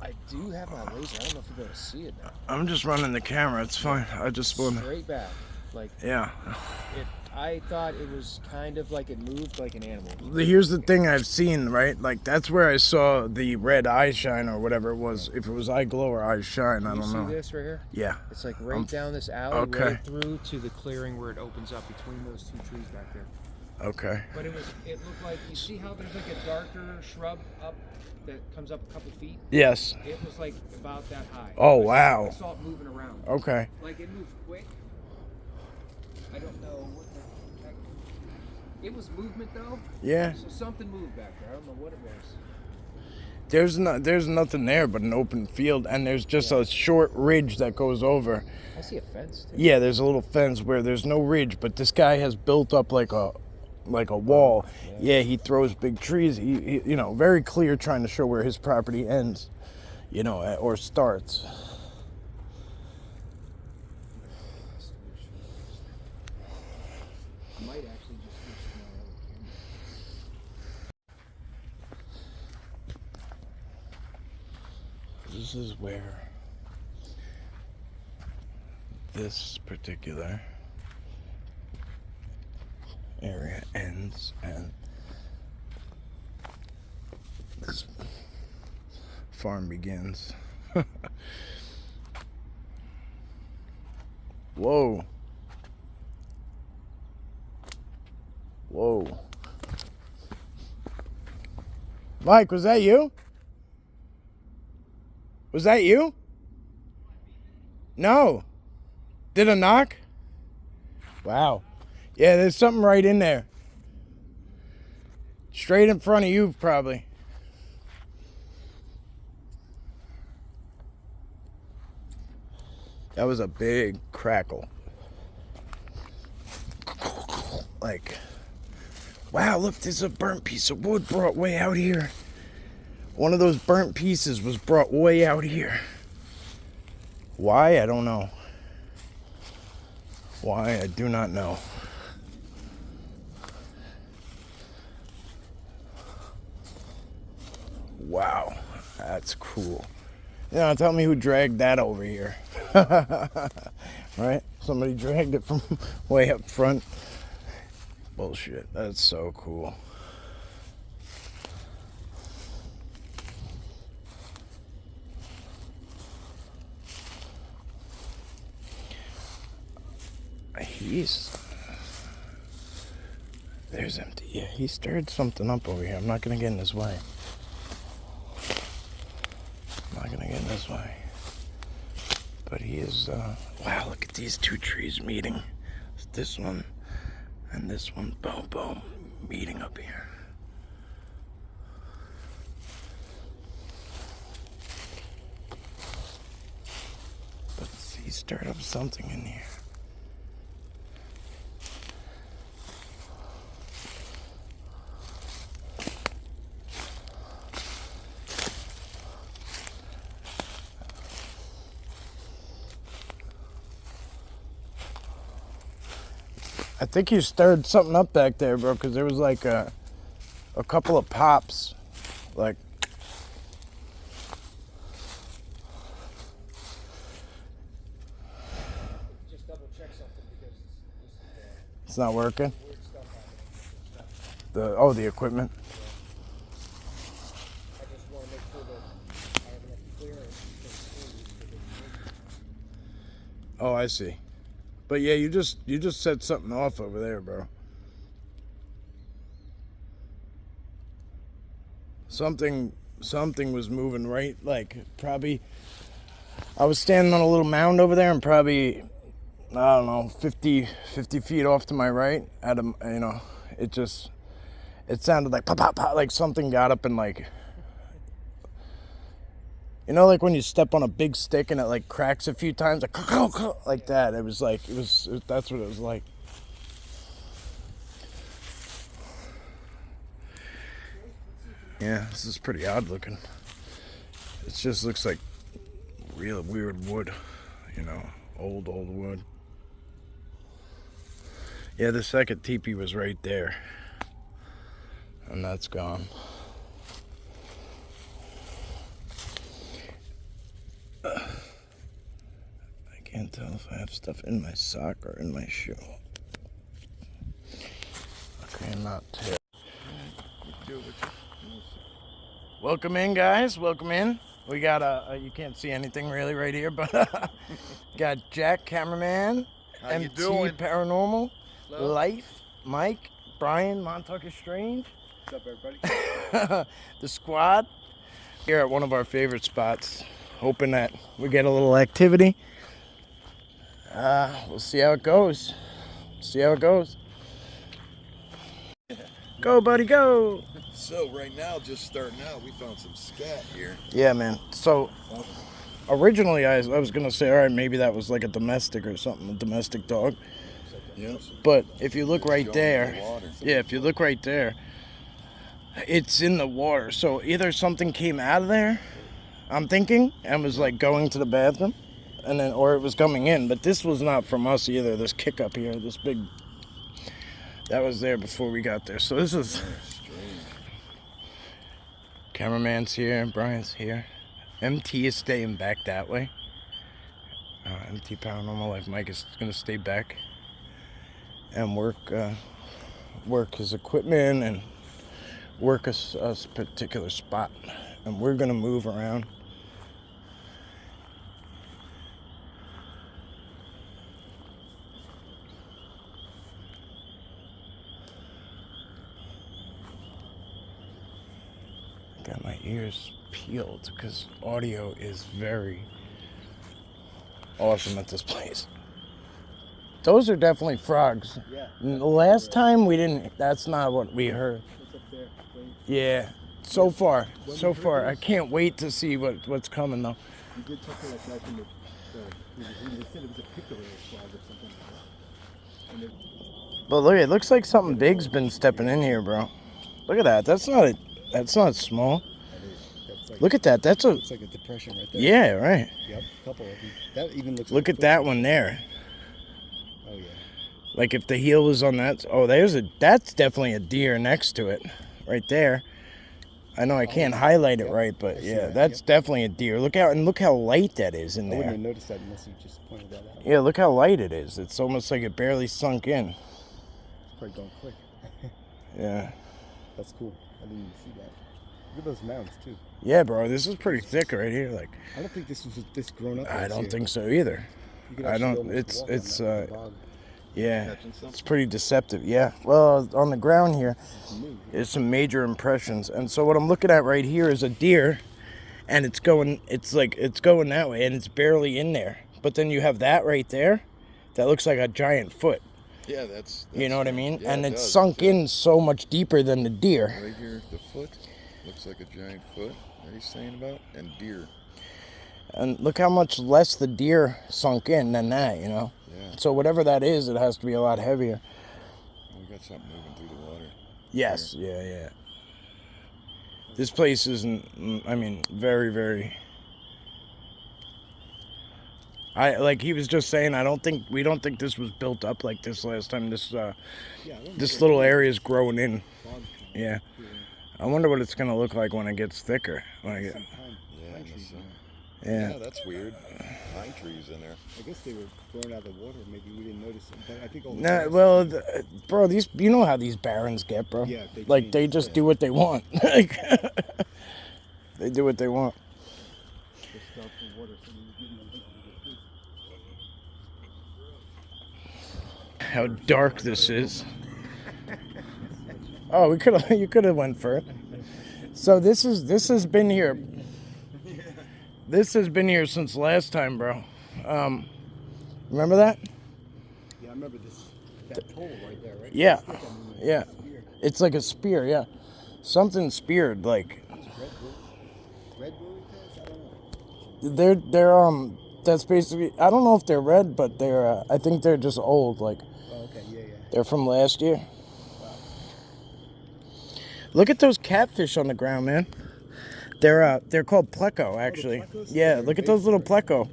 I do have my laser. I don't know if you're gonna see it now. I'm just running the camera. It's fine. I just want to. Straight back, like Yeah. I thought it was kind of like it moved like an animal. Here's the thing I've seen, right? Like that's where I saw the red eye shine or whatever it was. If it was eye glow or eye shine, I You don't see know. this right here? Yeah. It's like right down this alley, okay. right through to the clearing where it opens up between those two trees back there. Okay. But it looked like, you see how there's like a darker shrub up that comes up a couple feet? Yes. It was like about that high. Oh, wow. I saw it moving around. Okay. Like it moved quick. I don't know what the heck. It was movement though. Yeah. So something moved back there. I don't know what it was. There's nothing there but an open field, and there's just a short ridge that goes over. I see a fence too. Yeah, there's a little fence where there's no ridge, but this guy has built up like a wall. Yeah, he throws big trees. He very clear, trying to show where his property ends, or starts. I might actually just switch to my other camera. This is where this particular area ends, and this farm begins. Whoa. Whoa. Mike, was that you? Was that you? No. Did a knock? Wow. Yeah, there's something right in there. Straight in front of you, probably. That was a big crackle. Like, wow, look, there's a burnt piece of wood brought way out here. One of those burnt pieces was brought way out here. Why? I don't know. Why? I do not know. Wow, that's cool. Yeah, tell me who dragged that over here. Right? Somebody dragged it from way up front. Bullshit. That's so cool. There's empty. Yeah, he stirred something up over here. I'm not gonna get in his way. I'm not gonna get in his way. But he is, wow, look at these two trees meeting. It's this one and this one, boom, boom, meeting up here. But he stirred up something in here. I think you stirred something up back there, bro, because there was like a couple of pops. Like, Just double check something because it's not working. weird stuff happening. The equipment. I just want to make sure that I have enough clearance to Oh, I see. But yeah, you just set something off over there, bro. Something was moving right, like probably. I was standing on a little mound over there, and probably, I don't know, 50 feet off to my right. It sounded like pop, pop, pop, like something got up and like. You know, like when you step on a big stick and it like cracks a few times, like that. It was that's what it was like. Yeah, this is pretty odd looking. It just looks like real weird wood, you know, old wood. Yeah, the second teepee was right there, and that's gone. I can't tell if I have stuff in my sock or in my shoe. Okay, not here. Welcome in, guys. Welcome in. We got you can't see anything really right here, but got Jack, cameraman, How you MT doing? Paranormal, Hello. Life, Mike, Brian, Montauk is Strange, What's up, everybody? the squad. Here at one of our favorite spots, hoping that we get a little activity. We'll see how it goes. Go, buddy, go. So right now, just starting out, we found some scat here. Yeah, man. So originally I was gonna say, all right, maybe that was like a domestic or something, a domestic dog. Yep. But if you look right Going there, in the water. yeah, if you look right there, it's in the water. So either something came out of there, I'm thinking, and was like going to the bathroom, and then, or it was coming in. But this was not from us either. This kick up here, this big, that was there before we got there. So this is, Strange. cameraman's here, Brian's here. MT is staying back that way. MT Paranormal Life Mike is gonna stay back and work his equipment and work a particular spot, and we're gonna move around. Got my ears peeled because audio is very awesome at this place. Those are definitely frogs. Yeah. The last time we didn't, that's not what we heard. It's a there. Wait. Yeah. So far. So far. I can't wait to see what's coming though. You did talk to that guy from he said it was a pickle frog or something like that. And But look, it looks like something big's been stepping in here, bro. Look at that. That's not small. that's like, Look at that. That's a it's like a depression right there. yeah, right. Yep, a couple of them. That even looks Look like at that one there. Oh yeah. Like if the heel was on that. Oh, that's definitely a deer next to it, right there. I know I can't highlight it right, but yeah, that's definitely a deer. Look how light that is in I there. wouldn't have noticed that unless you just pointed that out. Yeah, look how light it is. It's almost like it barely sunk in. It's probably going quick. Yeah. That's cool. I didn't even see that. Look at those mounds too. Yeah, bro, this is pretty thick right here. Like, I don't think this was this grown up. I don't think so either. I don't. Yeah, it's pretty deceptive. Yeah. Well, on the ground here, there's some major impressions, and so what I'm looking at right here is a deer, and it's going that way, and it's barely in there. But then you have that right there, that looks like a giant foot. Yeah, that's You know what I mean? yeah, and it it's does, sunk too. in so much deeper than the deer. Right here, the foot looks like a giant foot that he's saying about, and deer. And look how much less the deer sunk in than that, you know? Yeah. So whatever that is, it has to be a lot heavier. We got something moving through the water. Yes, yeah. This place isn't, I mean, very, very... like he was just saying, we don't think this was built up like this last time. This little area is growing in. Yeah. I wonder what it's gonna look like when it gets thicker. Yeah, that's weird. Pine trees in there. I guess they were blown out of the water. Maybe we didn't notice them. But I think all the Nah, well, bro, you know how these barrens get, bro. Yeah, they just do what they want. Like, they do what they want. How dark this is. Oh, you could have went for it. So this has been here. This has been here since last time, bro. Remember that? Yeah, I remember that pole right there, right? Yeah, yeah. It's like a spear, yeah. Something speared, like. Red buoy tails? I don't know. They're that's basically, I don't know if they're red, but I think they're just old, like. Oh, okay, yeah. They're from last year. Wow. Look at those catfish on the ground, man. They're called pleco, actually. Yeah, look at those little pleco.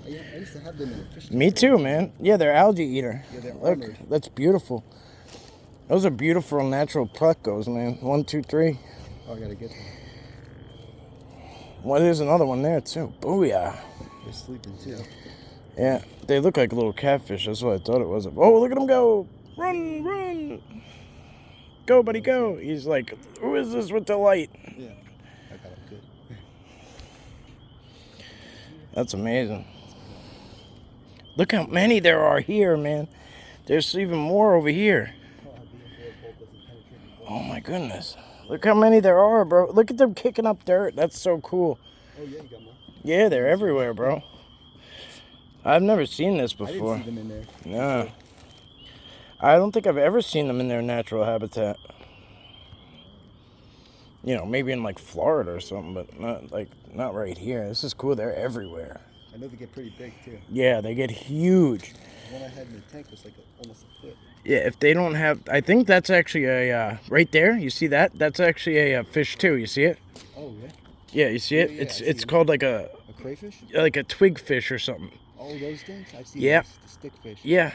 Yeah, I used to have them in the fish. Me too, man. Yeah, they're algae eater. Yeah, they're look, armored. That's beautiful. Those are beautiful natural plecos, man. 1, 2, 3. Oh, I gotta get them. Well, there's another one there too. Booyah. They're sleeping too. Yeah, they look like little catfish. That's what I thought it was. Oh, look at them go! Run, run! Go, buddy, go! He's like, who is this with the light? Yeah, I got them good. That's amazing. Look how many there are here, man. There's even more over here. Oh my goodness. Look how many there are, bro. Look at them kicking up dirt. That's so cool. Oh yeah, you got more. Yeah, they're everywhere, bro. I've never seen this before. I didn't see them in there. No. I don't think I've ever seen them in their natural habitat. You know, maybe in like Florida or something, but not right here. This is cool. They're everywhere. I know they get pretty big too. Yeah, they get huge. The one I had in the tank was like almost a foot. Yeah, if they don't have, I think that's actually a right there. You see that? That's actually a fish too. You see it? Oh yeah. Yeah, you see it? Yeah, It's called like a crayfish. Like a twig fish or something. Oh, those things? I've seen Yeah. the stick fish. Yeah,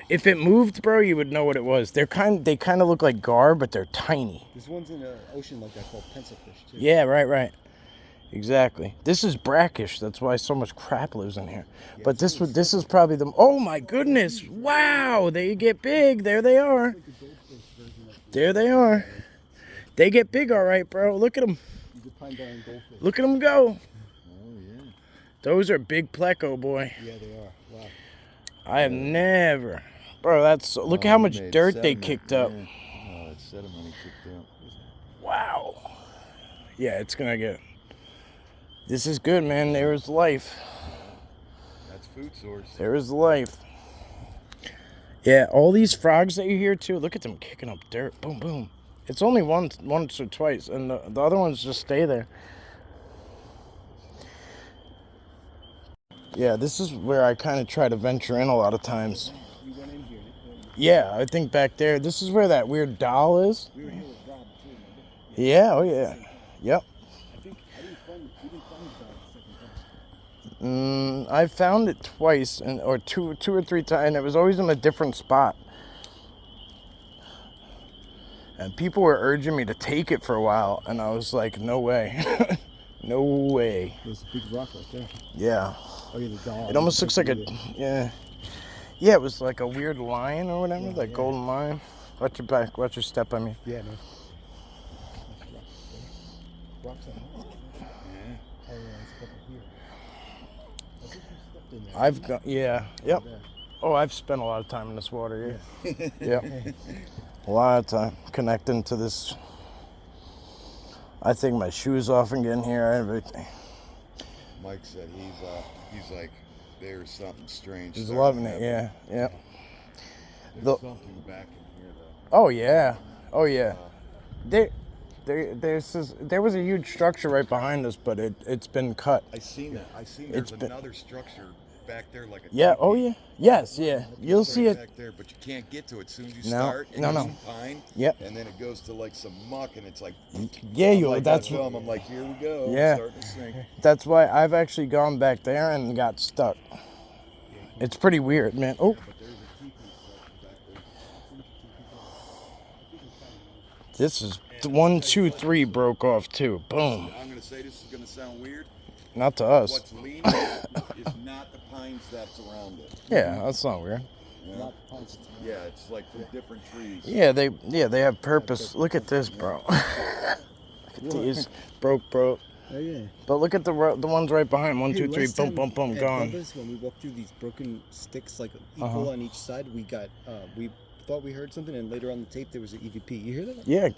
if it moved, bro, you would know what it was. They kind of look like gar, but they're tiny. There's ones in the ocean like that called pencil fish too. Yeah, right. Exactly. This is brackish. That's why so much crap lives in here. Yeah, But this is probably the. Oh my goodness! Wow, they get big. There they are. There they are. They get big, all right, bro. Look at them. You could find that in goldfish. Look at them go. Oh yeah. Those are big pleco, boy. Yeah, they are. Wow. I have never. Bro, that's. Look how much Made dirt they sediment, kicked up. Yeah. Oh, it's sediment he kicked up. Wow. Yeah, it's gonna get. This is good, man. There is life. That's food source. There is life. Yeah, all these frogs that you hear too. Look at them kicking up dirt. Boom, boom. It's only once or twice, and the other ones just stay there. Yeah, this is where I kind of try to venture in a lot of times. You went in here. Yeah, I think back there. This is where that weird doll is. We were here with Rob too, remember? Yeah, oh yeah. Yep. I think we didn't find the dog the second time. I found it twice, or two or three times, and it was always in a different spot. And people were urging me to take it for a while, and I was like, no way. No way. There's a big rock right there. Yeah. Oh yeah, the dog. It almost looks like a, yeah. Yeah, it was like a weird line or whatever, Yeah, like yeah. golden line. Watch your back, watch your step, I mean. Yeah, man. Rocks on there. Yeah. Oh yeah, it's a couple here. I think you stepped in there. I've got, yeah, yep. There. Oh, I've spent a lot of time in this water, yeah. Yeah. A lot of time connecting to this. I take my shoes off and get in here, everything. Mike said he's like, there's something strange. He's starting loving to it, happen. yeah, yeah. There's The- something back in here though. Oh yeah, oh yeah. There was a huge structure right behind us, but it's been cut. I seen that. I seen It's there's been- another structure back there like a Yeah, oh teepee. yeah, yes, yeah. You'll see Right it. back there, but you can't get to it. As soon as you No, start, it no, goes no. to pine, Yep. and then it goes to like some muck, and it's like, Yeah, I'm you. like, That's film. I'm like, here we go. Yeah. Starting to sink. that's why I've actually gone back there and got stuck. It's pretty weird, man. Oh, But there's a teepee structure back there. this is 1, 2, 3 broke off too. Boom. I'm gonna say this is gonna sound weird. Not to us. What's leaning is not the pines that's around it. Yeah, that's not weird. You know? Yeah, it's like from different trees. Yeah, they have purpose. Look at this, bro. Look at these broke. Oh yeah. But look at the ones right behind. 1, Hey, 2, 3. last Boom, time boom, boom. at Gone. Bubba's, when we walked through these broken sticks, like equal Uh-huh. on each side, we got we thought we heard something, and later on the tape there was an EVP. You hear that? Yeah,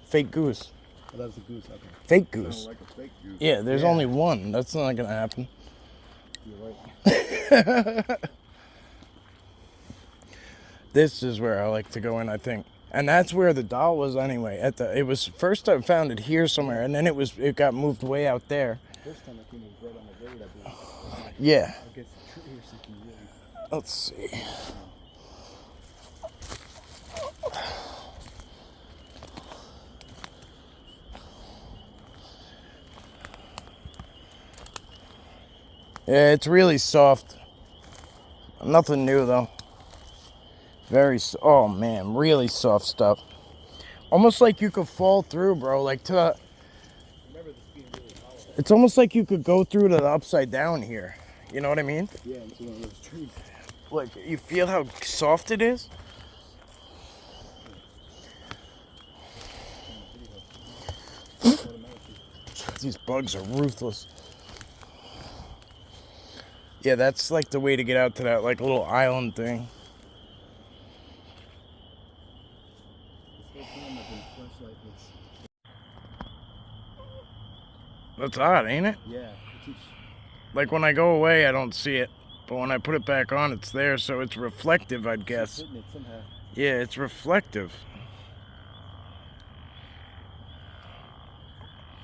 fake goose. Oh, that was a goose. Okay. Fake Sound goose. like a fake goose. Yeah, there's Yeah. only one. That's not gonna happen. You're right. This is where I like to go in, I think. And that's where the doll was anyway. It was first I found it here somewhere, and then it got moved way out there. First time I think it was right on the road, I believe. Yeah. I guess the tree or something. Yeah. Let's see. Yeah, it's really soft. Nothing new though. Oh man, really soft stuff. Almost like you could fall through, bro. Like to the. Remember this being really hollow. It's almost like you could go through to the upside down here. You know what I mean? Yeah, into one of those trees. Like you feel how soft it is. These bugs are ruthless. Yeah, that's like the way to get out to that like little island thing. This whole time I've been flashlight this. That's odd, ain't it? Yeah, it keeps Like when I go away, I don't see it. But when I put it back on, it's there, so it's reflective, I'd guess. hitting it somehow. Yeah, it's reflective.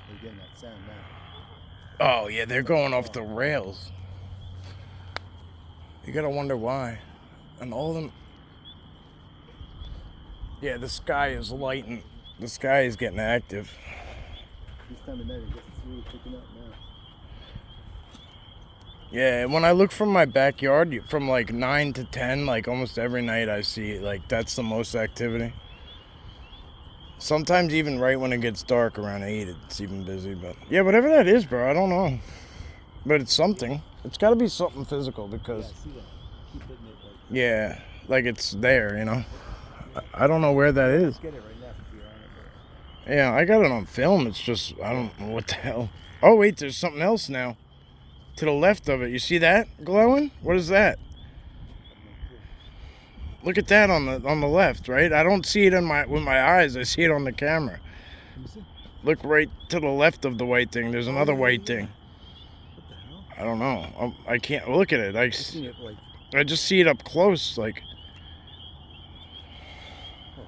They're getting that sound now. Oh, yeah, they're going off the rails. You gotta wonder why. And all of them... Yeah, the sky is lighting. The sky is getting active. This time of night, I guess it's really picking up now. Yeah, when I look from my backyard, from like 9 to 10, like almost every night I see, like, that's the most activity. Sometimes even right when it gets dark around 8, it's even busy, but... Yeah, whatever that is, bro, I don't know. But it's something. It's gotta be something physical, Yeah, because... I see that. Keep hitting it like. Yeah, like it's there, you know? I don't know where that is. Get it right now if you're on it. But... Yeah, I got it on film, it's just, I don't know what the hell. Oh, wait, there's something else now. To the left of it, you see that glowing? What is that? Look at that on the left, right? I don't see it with my eyes. I see it on the camera. Let me see. Look right to the left of the white thing. There's another white thing. What the hell? I don't know. I can't look at it. I've seen it like. I just see it up close. Like, Oh,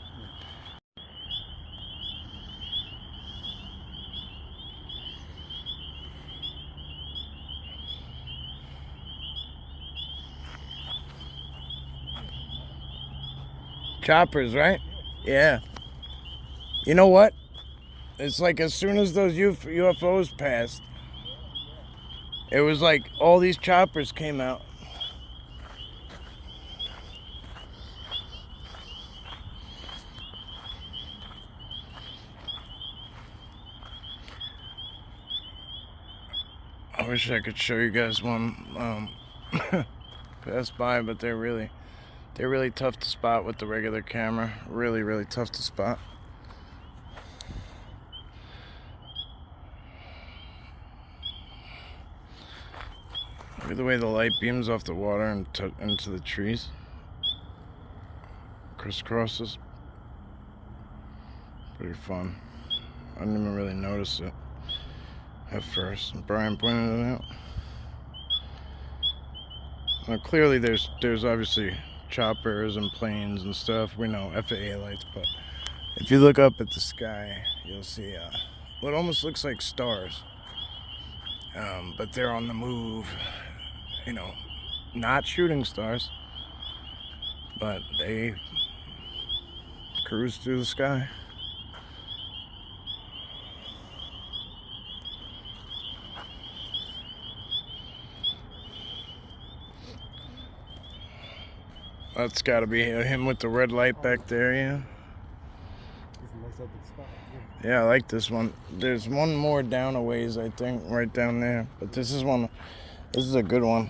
Choppers, right? Yeah. You know what? It's like as soon as those UFOs passed, it was like all these choppers came out. I wish I could show you guys one pass by, but they're really tough to spot with the regular camera. Really tough to spot. Look at the way the light beams off the water and into the trees. Crisscrosses. Pretty fun. I didn't even really notice it at first. Brian pointed it out. Well, clearly there's obviously choppers and planes and stuff. We know FAA lights, but if you look up at the sky, you'll see what almost looks like stars. But they're on the move. You know, not shooting stars, but they cruise through the sky. That's got to be him with the red light back there, yeah. Yeah, I like this one. There's one more down a ways, I think, right down there. But this is one. This is a good one.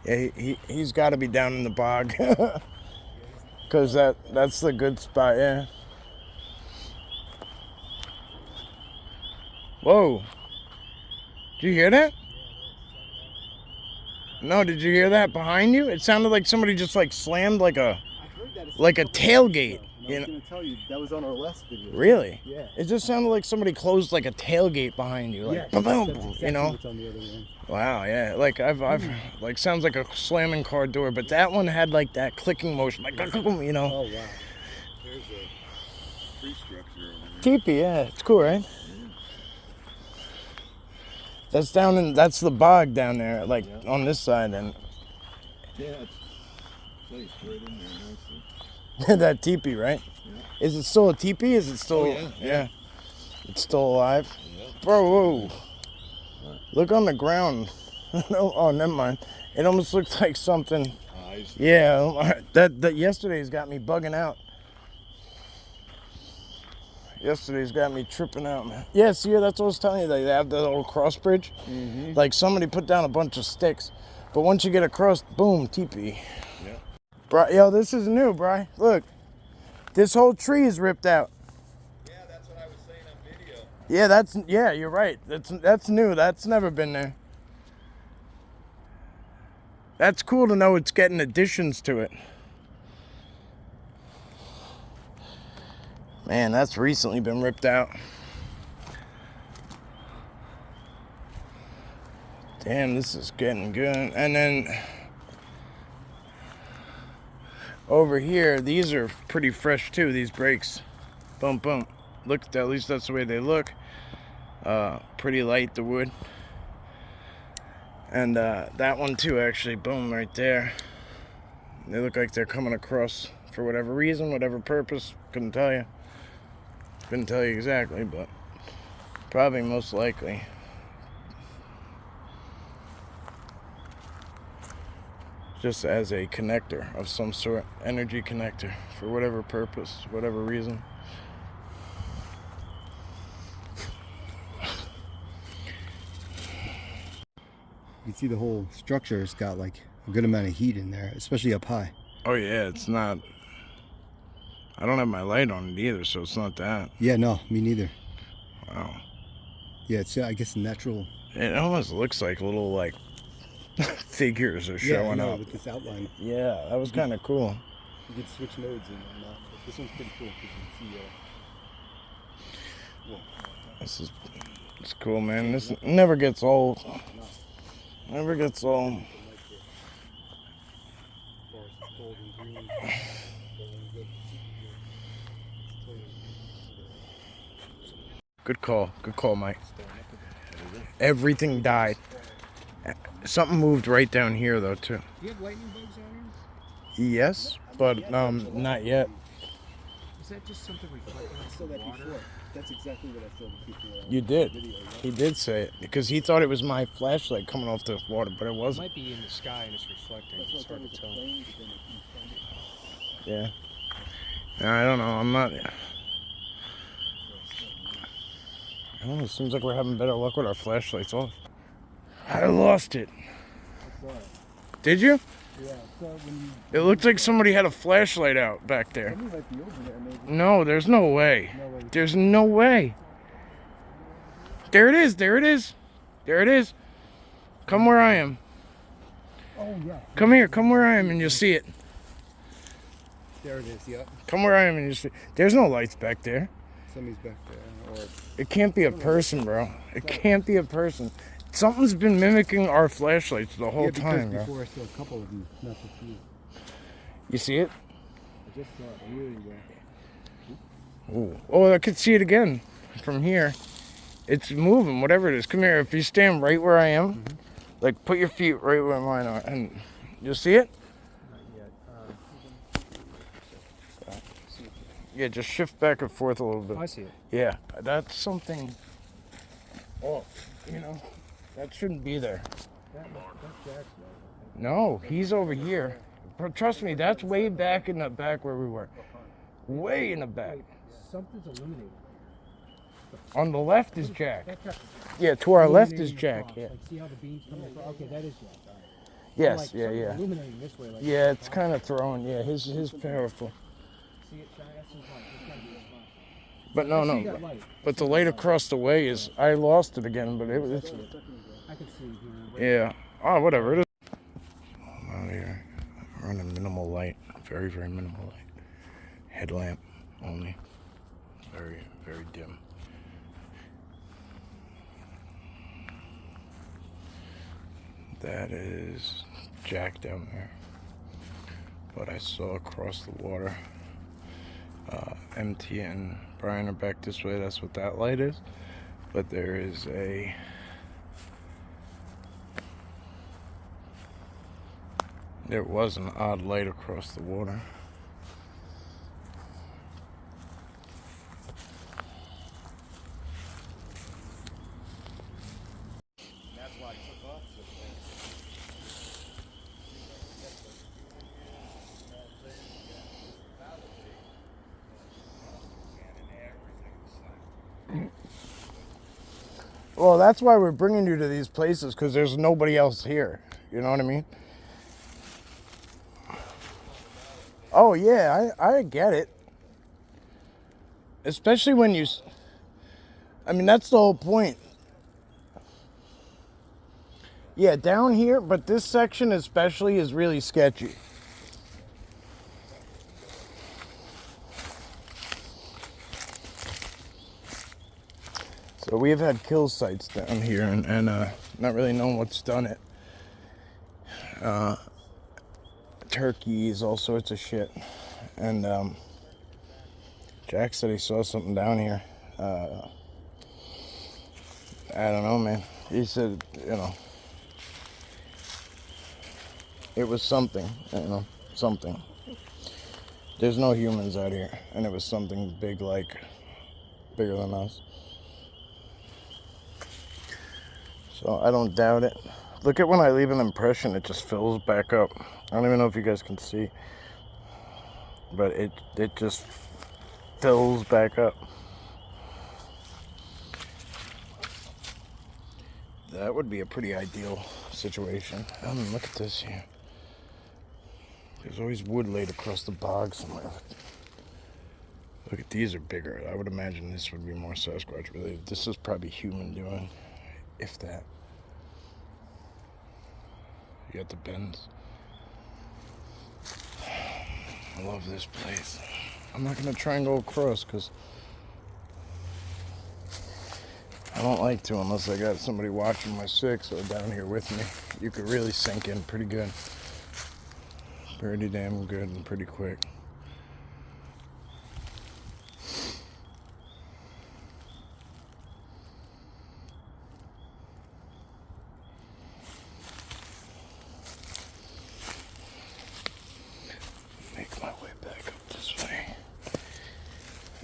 Yeah, he's got to be down in the bog, because that's the good spot. Yeah. Whoa! Did you hear that? No, did you hear that behind you? It sounded like somebody just like slammed like a tailgate. I was going to tell you, that was on our last video. Really? Yeah. It just sounded like somebody closed like a tailgate behind you, like boom, boom, that's exactly you know. what's on the other end. Wow, yeah. Like I've like sounds like a slamming car door, but that one had like that clicking motion, like you know. Oh wow. There's a tree structure over there. Teepee, yeah, it's cool, right? That's that's the bog down there, like on this side, and Yeah, it's placed right in there nicely. that teepee, right? Yeah. Is it still a teepee? Is it still? Oh, yeah. It's still alive. Yeah. Bro, whoa! Look on the ground. Oh, never mind. It almost looks like something. Eyes. Yeah, that yesterday's got me bugging out. Yesterday's got me tripping out, man. Yeah, see, that's what I was telling you. They have the little cross bridge. Mm-hmm. Like somebody put down a bunch of sticks, but once you get across, boom, teepee. Yeah. Bro, yo, this is new, bro. Look, this whole tree is ripped out. Yeah, that's what I was saying on video. Yeah, you're right. That's new. That's never been there. That's cool to know it's getting additions to it. Man, that's recently been ripped out. Damn, this is getting good. And then over here, these are pretty fresh too, these brakes. Boom, boom. Look, at least that's the way they look. Pretty light, the wood. And that one too, actually, boom, right there. They look like they're coming across for whatever reason, whatever purpose. Couldn't tell you. Couldn't tell you exactly, but probably most likely. Just as a connector of some sort, energy connector for whatever purpose, whatever reason. You can see the whole structure's got like a good amount of heat in there, especially up high. Oh yeah, it's not. I don't have my light on it either, so it's not that. Yeah, no, me neither. Wow. Yeah, it's I guess natural. It almost looks like little like figures are showing up. With this outline. Yeah, that was kind of cool. You can switch modes and whatnot. But this one's pretty cool because you can see. It's cool, man. This never gets old. Never gets old. Good call, Mike. Everything died. Something moved right down here though too. Do you have lightning bugs on here? Yes, but not yet. Is that just something reflecting off the water? That's exactly what I saw before. You did. He did say it because he thought it was my flashlight coming off the water, but it It wasn't. might be in the sky and it's reflecting. It's hard to tell. Yeah. I don't know. I'm not. I don't know. It seems like we're having better luck with our flashlights off. I lost it. Did you? Yeah, so when It looked like somebody had a flashlight out back there. somebody might be over there, maybe. No, there's no way. No way. There's no way. There it is. There it is. There it is. Come where I am. Oh, yeah. Come here. Come where I am and you'll see it. There it is, yep. Come where I am and you'll see it. There's no lights back there. Somebody's back there. Or It can't be a person, bro. It can't be a person. Something's been mimicking our flashlights the whole time, bro. before I saw a couple of them, not just you. You see it? I just saw it a year ago. Ooh. Oh, I could see it again from here. It's moving, whatever it is. Come here. If you stand right where I am, like put your feet right where mine are, and you'll see it. Yeah, just shift back and forth a little bit. I see it. Yeah, that's something off. You know, that shouldn't be there. No, he's over here. But trust me, that's way back in the back where we were. Way in the back. Something's illuminating. On the left is Jack. Yeah, to our left is Jack. Yeah. Like, see how the beams come across? Okay, that is Jack. All right. Yes. Like, Yeah. something's Yeah. illuminating this way. Like, Yeah, it's kind of throwing. Yeah, his powerful. See it shine? That's his light. It's gotta be his light. But no, I see no. that light. But the light across the way is. I lost it again, but it was. I can see here. Yeah. Oh, whatever it is. I'm out here. Running minimal light. Very, very minimal light. Headlamp only. Very, very dim. That is Jack down there. But I saw across the water. MT and Brian are back this way. That's what that light is. But there is a. There was an odd light across the water. That's why I took off so Well, that's why we're bringing you to these places, because there's nobody else here. You know what I mean? Oh, yeah, I get it. Especially when you... I mean, that's the whole point. Yeah, down here, but this section especially is really sketchy. So we've had kill sites down here and not really knowing what's done it. Turkeys, all sorts of shit. And Jack said he saw something down here. I don't know, man. He said, you know, it was something, you know, something. There's no humans out here, and it was something big, like, bigger than us. So I don't doubt it. Look at when I leave an impression, it just fills back up. I don't even know if you guys can see, but it just fills back up. That would be a pretty ideal situation. Look at this here. There's always wood laid across the bog somewhere. Look at these are bigger. I would imagine this would be more Sasquatch related. This is probably human doing, if that. You got the bends. I love this place. I'm not gonna try and go across because I don't like to unless I got somebody watching my six or down here with me. You could really sink in pretty good. Pretty damn good and pretty quick.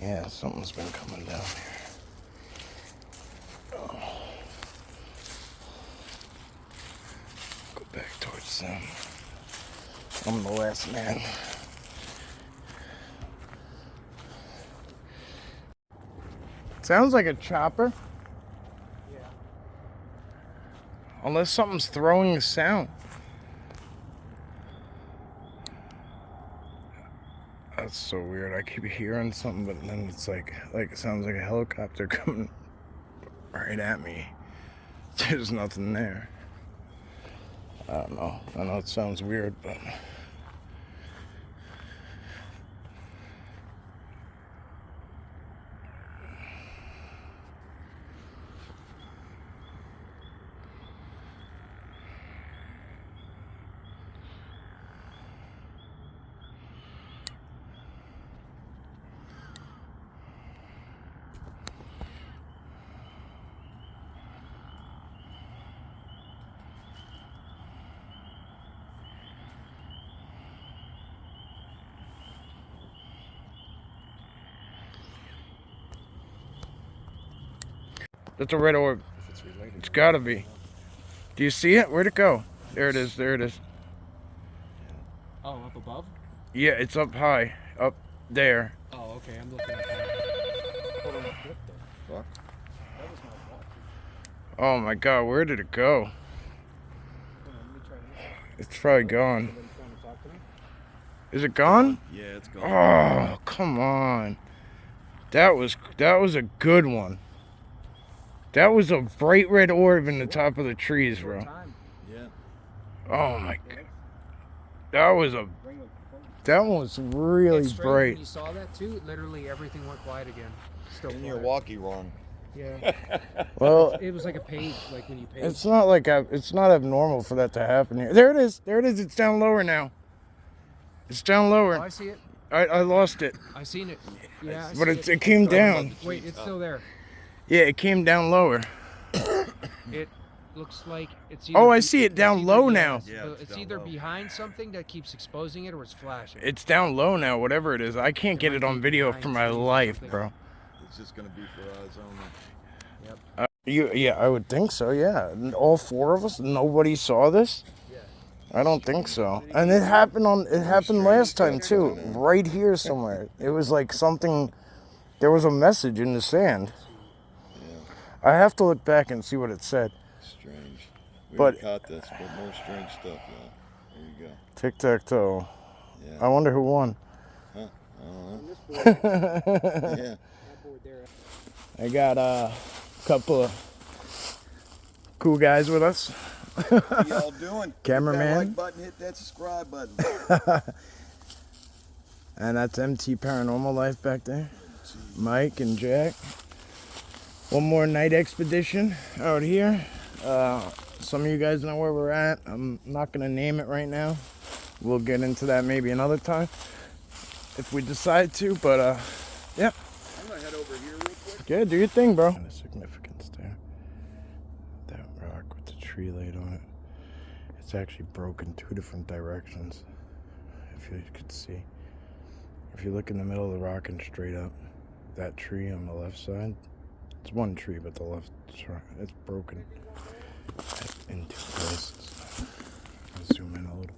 Yeah, something's been coming down here. Oh. Go back towards them. I'm the last man. Sounds like a chopper. Yeah. Unless something's throwing a sound. That's so weird. I keep hearing something, but then it's like it sounds like a helicopter coming right at me. There's nothing there. I don't know. I know it sounds weird, but that's a red orb. If it's related. It's gotta be. Do you see it? Where'd it go? There it is. There it is. Oh, up above? Yeah, it's up high. Up there. Oh, okay. I'm looking at that. What the fuck? That was my walkie. Oh my god, where did it go? Hold on, let me try this. It's probably gone. Somebody trying to talk to me? Is it gone? Yeah, it's gone. Oh, come on. That was a good one. That was a bright red orb in the top of the trees, bro. Time. Yeah. Oh my god. That was a that one was really It's strange bright. when you saw that too, literally everything went quiet again. Still In your quiet. walkie wrong. Yeah. Well, It was like a page, like when you page. it's not like it's not abnormal for that to happen here. There it is. There it is. It's down lower now. It's down Oh, lower. I see it. I lost it. I seen it. Yeah, I But see it came down. Wait, it's still there. Yeah, it came down lower. It looks like it's either Oh, I see it down either- low yeah, now. It's, Yeah, it's it's down either low. behind something that keeps exposing it or it's flashing. It's down low now, whatever it is. I can't It get might it on be video behind for my trees or life, something. bro. It's just gonna be for us only. Yeah, I would think so. Yeah, and all four of us. Nobody saw this. I don't think so. And it happened last time too, right here somewhere. It was like something. There was a message in the sand. Yeah, I have to look back and see what it said. strange. We But- caught this, but more strange stuff, y'all. There you go. Tic-tac-toe. Yeah. I wonder who won. I don't this board, know. that Yeah. board there. I got a couple of cool guys with us. How y'all doing? Cameraman. Hit that like button, hit that subscribe button. And that's MT Paranormal Life back there. Mike and Jack. One more night expedition out here. Some of you guys know where we're at. I'm not going to name it right now. We'll get into that maybe another time if we decide to. But yeah. I'm gonna head over here real quick. Yeah, do your thing, bro. The significance there. That rock with the tree laid on it. It's actually broken two different directions. If you could see. If you look in the middle of the rock and straight up, that tree on the left side, it's one tree, but the left, it's broken in two places. I'll zoom in a little bit.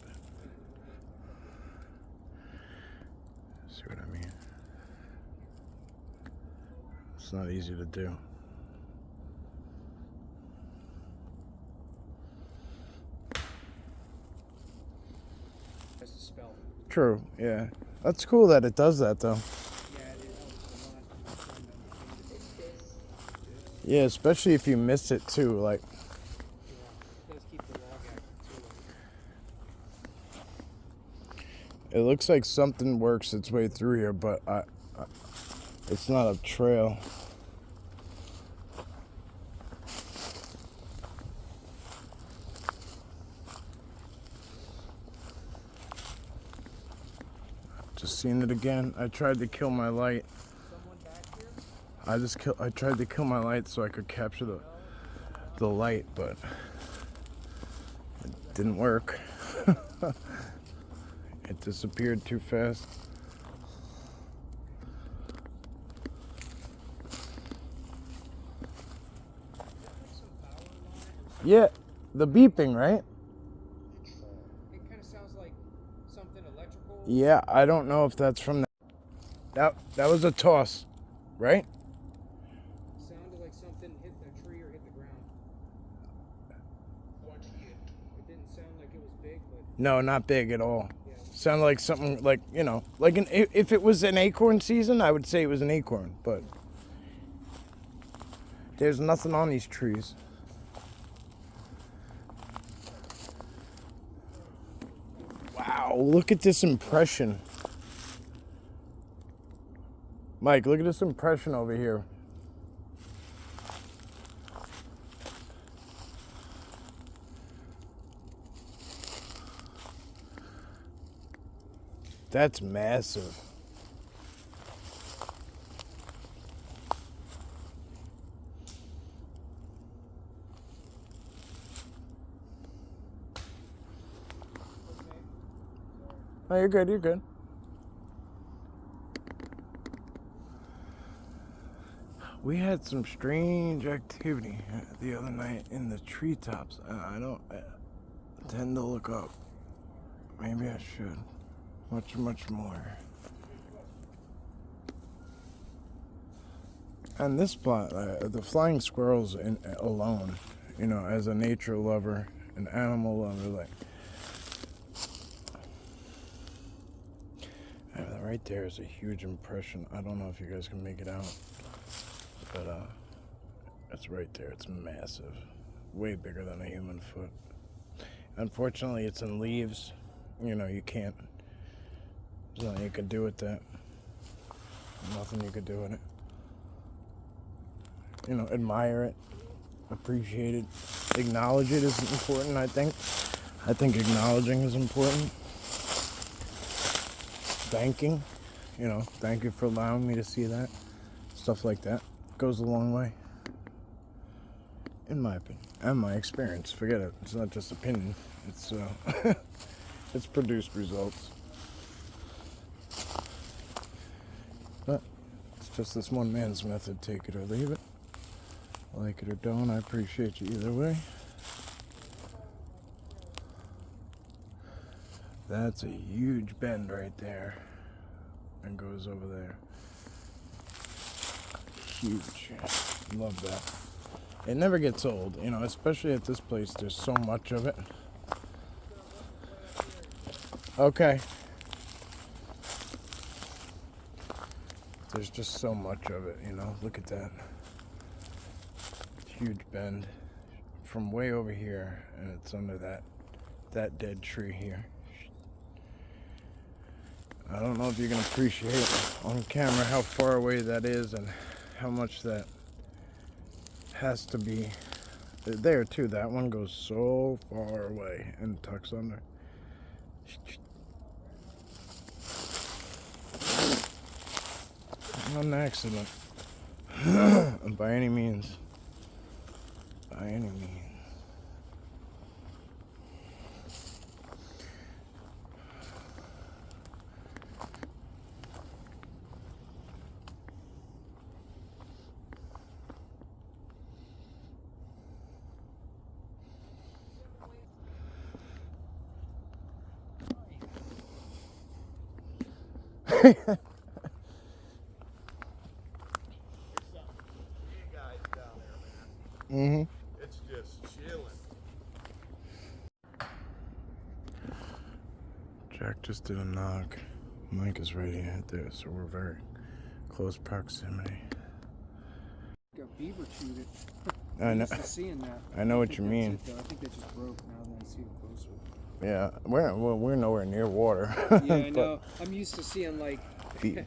See what I mean? It's not easy to do. That's the spell. True, yeah. That's cool that it does that, though. Yeah, it helps a lot. Yeah, especially if you miss it, too. Like, It does keep the log active too. it looks like something works its way through here, but it's not a trail. Just seen it again. I tried to kill my light. Someone back here? I tried to kill my light so I could capture the light, but it didn't work. It disappeared too fast. Yeah, the beeping, right? It kind of sounds like something electrical. Yeah, I don't know if that's from that was a toss, right? Sounded like something hit a tree or hit the ground. What hit? It didn't sound like it was big, but No, not big at all. yeah. Sounded like something like, you know, like if it was an acorn season, I would say it was an acorn, but there's nothing on these trees. Wow, look at this impression. Mike, look at this impression over here. That's massive. Oh, you're good, you're good. We had some strange activity the other night in the treetops. I don't tend to look up. Maybe I should. Much more. And this spot, the flying squirrels alone, you know, as a nature lover, an animal lover, like, right there is a huge impression. I don't know if you guys can make it out, but it's right there. It's massive, way bigger than a human foot. Unfortunately, it's in leaves. You know, you can't. There's nothing you can do with that. Nothing you could do with it. You know, admire it, appreciate it, acknowledge it is important. I think acknowledging is important. Thanking, you know, thank you for allowing me to see that. Stuff like that goes a long way, in my opinion, and my experience. Forget it. It's not just opinion. It's it's produced results. But it's just this one man's method. Take it or leave it. Like it or don't. I appreciate you either way. That's a huge bend right there. And goes over there. Huge. Love that. It never gets old, you know, especially at this place. There's so much of it. Okay. There's just so much of it, you know. Look at that. Huge bend from way over here, and it's under that dead tree here. I don't know if you can appreciate on camera how far away that is and how much that has to be there too. That one goes so far away and tucks under. Not an accident. By any means. By any means. Mm-hmm. It's just chilling. Jack just did a knock. Mike is right here, there, so we're very close proximity. Got beaver chewed it. I know. Used to seeing that. I know what you mean. It, I think they just broke now that I see them closer. Yeah, we're nowhere near water. Yeah, I know. I'm used to seeing like. Be-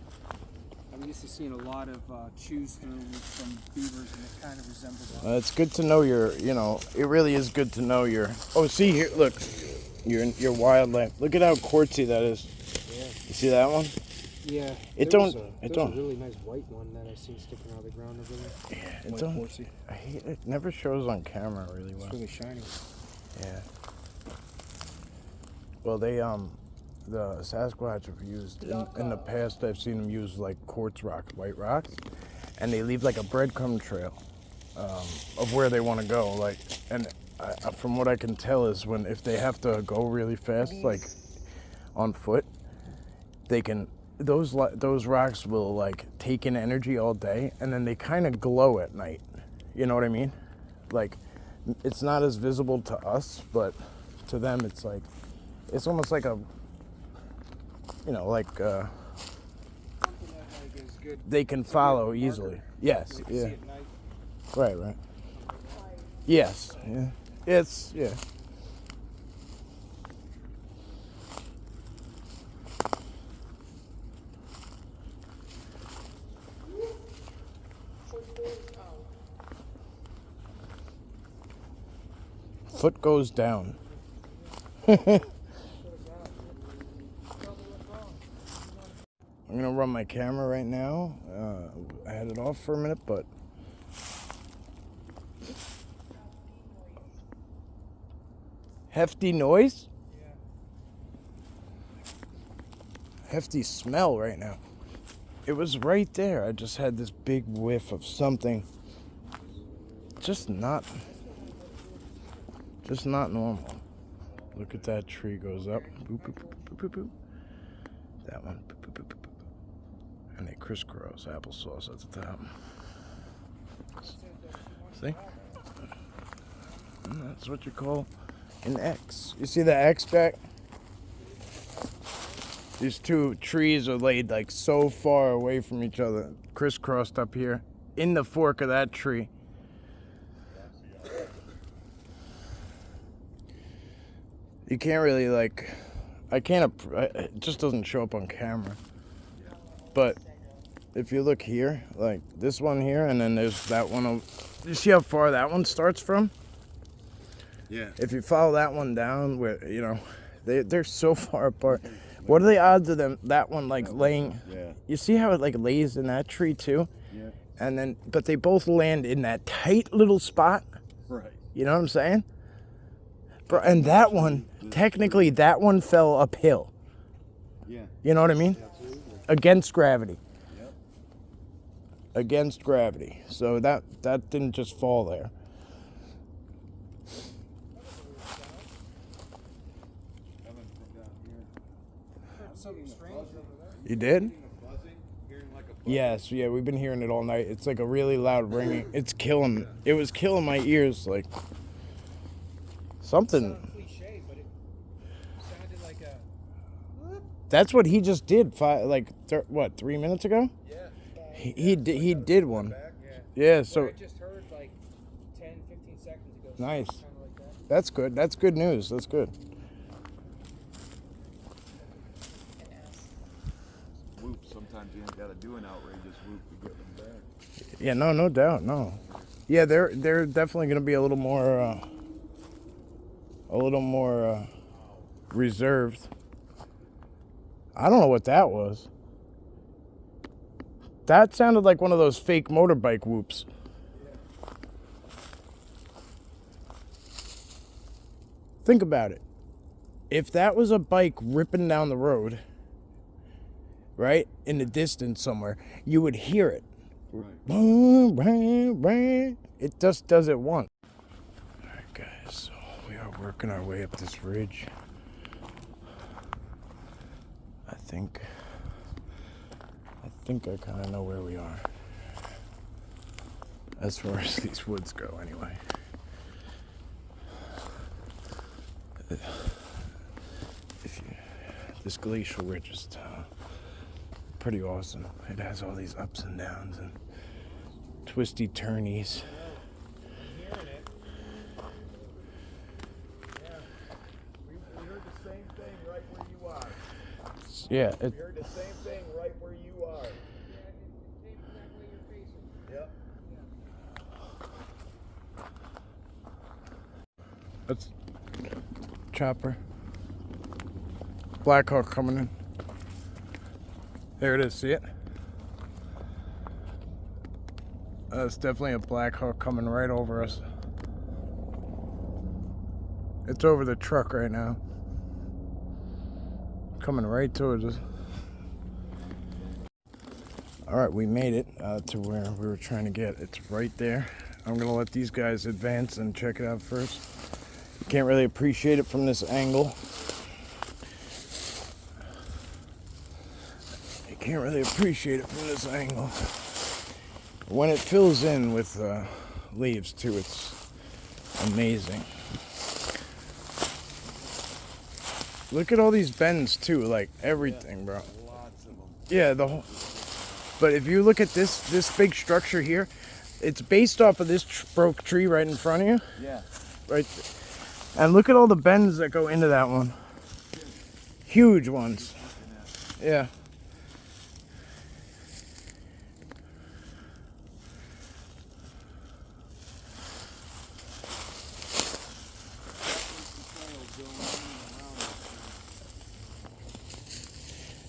I'm used to seeing a lot of chews through from beavers, and it kind of resembles that. It's good to know you know, it really is good to know oh, see here, look, your wildlife. Look at how quartzy that is. Yeah. You see that one? Yeah. It There's don't. a really nice white one that I've seen sticking out of the ground over there. Yeah, it White don't. horsey. I hate it. It never shows on camera really well. It's really shiny. Yeah. Well, they the Sasquatch have used in the past. I've seen them use like quartz rock, white rocks, and they leave like a breadcrumb trail of where they want to go. Like, and from what I can tell, is if they have to go really fast, like on foot, they can. Those rocks will like take in energy all day, and then they kind of glow at night. You know what I mean? Like, it's not as visible to us, but to them, it's like, it's almost like a, you know, like Something that like is good. they can follow easily. Yes, We can yeah, see at night. right. Yes, yeah, it's yeah. Foot goes down. I'm gonna run my camera right now. I had it off for a minute, but hefty noise? Hefty smell right now. It was right there. I just had this big whiff of something. Just not normal. Look at that tree goes up. Boop, boop, boop, boop, boop, boop. That one. Boop, boop, boop, boop, boop. And they crisscross applesauce at the top. See? And that's what you call an X. You see the X, Jack? These two trees are laid like so far away from each other, crisscrossed up here in the fork of that tree. You can't really like, it just doesn't show up on camera. But if you look here, like this one here, and then there's that one. You see how far that one starts from? Yeah. If you follow that one down, where you know, they're so far apart. What are the odds of that one like laying? Yeah. You see how it like lays in that tree too? Yeah. And then, but they both land in that tight little spot. Right. You know what I'm saying? Bro, and that one, technically, that one fell uphill. Yeah. You know what I mean? Absolutely. Against gravity. Yep. Against gravity. So that didn't just fall there. Coming from down here. Something strange over there. You did? Hearing a buzzing? Hearing like a buzzing? Yes, yeah, we've been hearing it all night. It's like a really loud ringing. It was killing my ears, like something. It sounded cliche, but it sounded like a. That's what he just did 3 minutes ago? Yeah. He did one. Back? Yeah, So so I just heard like 10, 15 seconds ago. Nice. Kind of like that. that's good. That's good news. That's good. Whoop. Sometimes you ain't gotta do an outrageous whoop to get them back. Yeah, no doubt, no. Yeah, they're definitely gonna be a little more reserved. I don't know what that was. That sounded like one of those fake motorbike whoops. Think about it. If that was a bike ripping down the road, right, in the distance somewhere, you would hear it. Right. It just does it once. All right, guys, so we are working our way up this ridge. I think I kind of know where we are. As far as these woods go, anyway. This glacial ridge is pretty awesome. It has all these ups and downs and twisty turnies. I'm hearing it. Yeah. We heard the same thing right where you are. Yeah, We heard the same thing right where you are. Yep. that's chopper. Black Hawk coming in. There it is, see it? That's definitely a Black Hawk coming right over us. It's over the truck right now. Coming right towards us. Alright, we made it to where we were trying to get. It's right there. I'm gonna let these guys advance and check it out first. You can't really appreciate it from this angle. You can't really appreciate it from this angle. When it fills in with leaves too, it's amazing. Look at all these bends too, like everything, bro. Lots of them. Yeah, the whole. But if you look at this big structure here, it's based off of this broke tree right in front of you. Yeah. Right. And look at all the bends that go into that one. Huge ones. Yeah.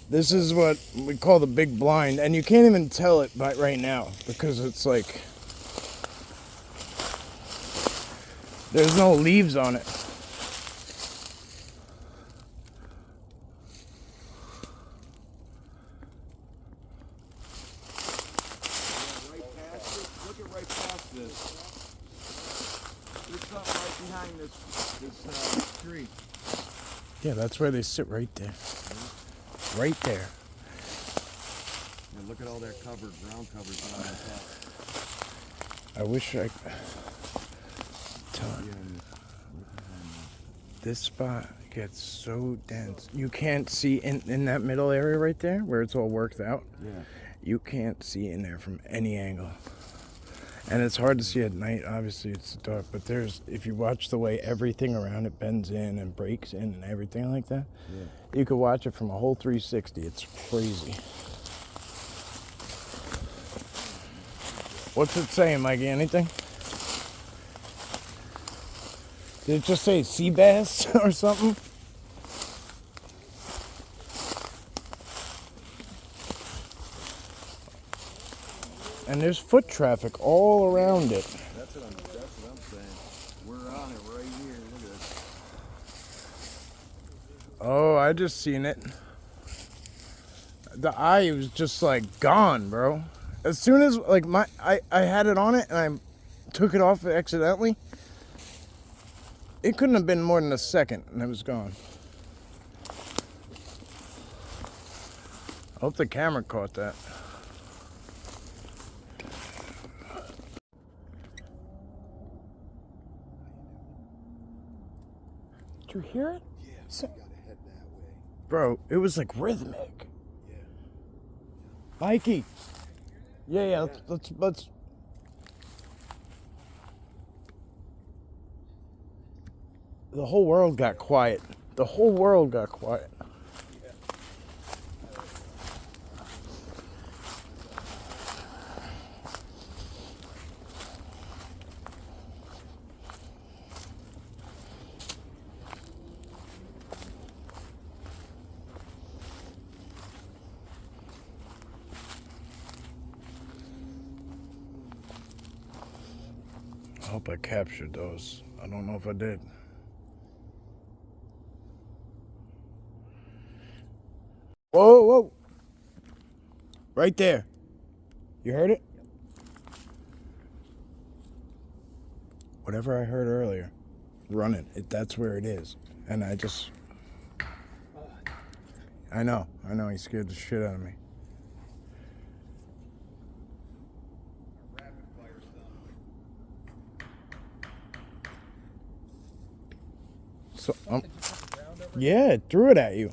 This is what we call the big blind, and you can't even tell it by right now because it's like there's no leaves on it. Look at right past this. There's something right behind this tree. Yeah, that's where they sit right there. Right there. And look at all that covered, ground covers on top. I wish I. Yeah, This spot gets so dense. You can't see in that middle area right there where it's all worked out. yeah. You can't see in there from any angle. And it's hard to see at night. Obviously, it's dark. But if you watch the way everything around it bends in and breaks in and everything like that, Yeah. you could watch it from a whole 360. It's crazy. What's it saying, Mikey? Anything? Did it just say sea bass or something? And there's foot traffic all around it. That's what I'm saying. We're on it right here. Look at this. Oh, I just seen it. The eye was just like gone, bro. As soon as like I had it on it and I took it off accidentally. It couldn't have been more than a second and it was gone. I hope the camera caught that. Did you hear it? Yeah, So- we gotta head that way. Bro, it was like rhythmic. Yeah. Mikey. Yeah, let's. The whole world got quiet. The whole world got quiet. I hope I captured those. I don't know if I did. Whoa, whoa. Right there. You heard it? Whatever I heard earlier. Running. That's where it is. And I just... I know. He scared the shit out of me. So, yeah, it threw it at you.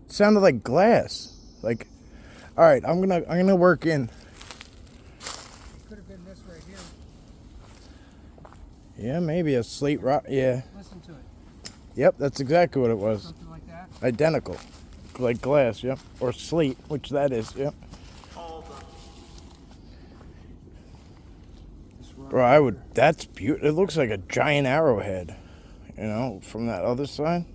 It sounded like glass. Like, all right, I'm gonna work in. It could have been this right here. Yeah, maybe a slate rock. Yeah. Listen to it. Yep, that's exactly what it was. Something like that. Identical, like glass. Yep, or slate, which that is. Yep. Bro, I would. That's beautiful. It looks like a giant arrowhead. You know, from that other side.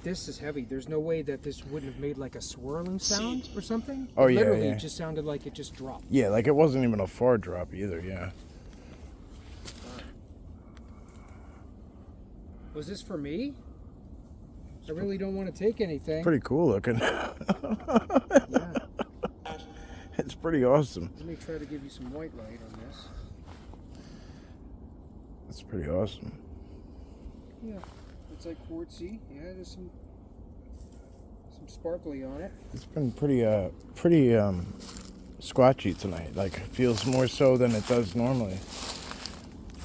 This is heavy. There's no way that this wouldn't have made like a swirling sound or something. Oh, yeah, Literally, yeah. it just sounded like it just dropped. Yeah, like it wasn't even a far drop either. Yeah. Was this for me? I really don't want to take anything. Pretty cool looking. Yeah. It's pretty awesome. Let me try to give you some white light on this. That's pretty awesome. Yeah, it's like quartzy. Yeah, there's some sparkly on it. It's been pretty squatchy tonight. Like, it feels more so than it does normally.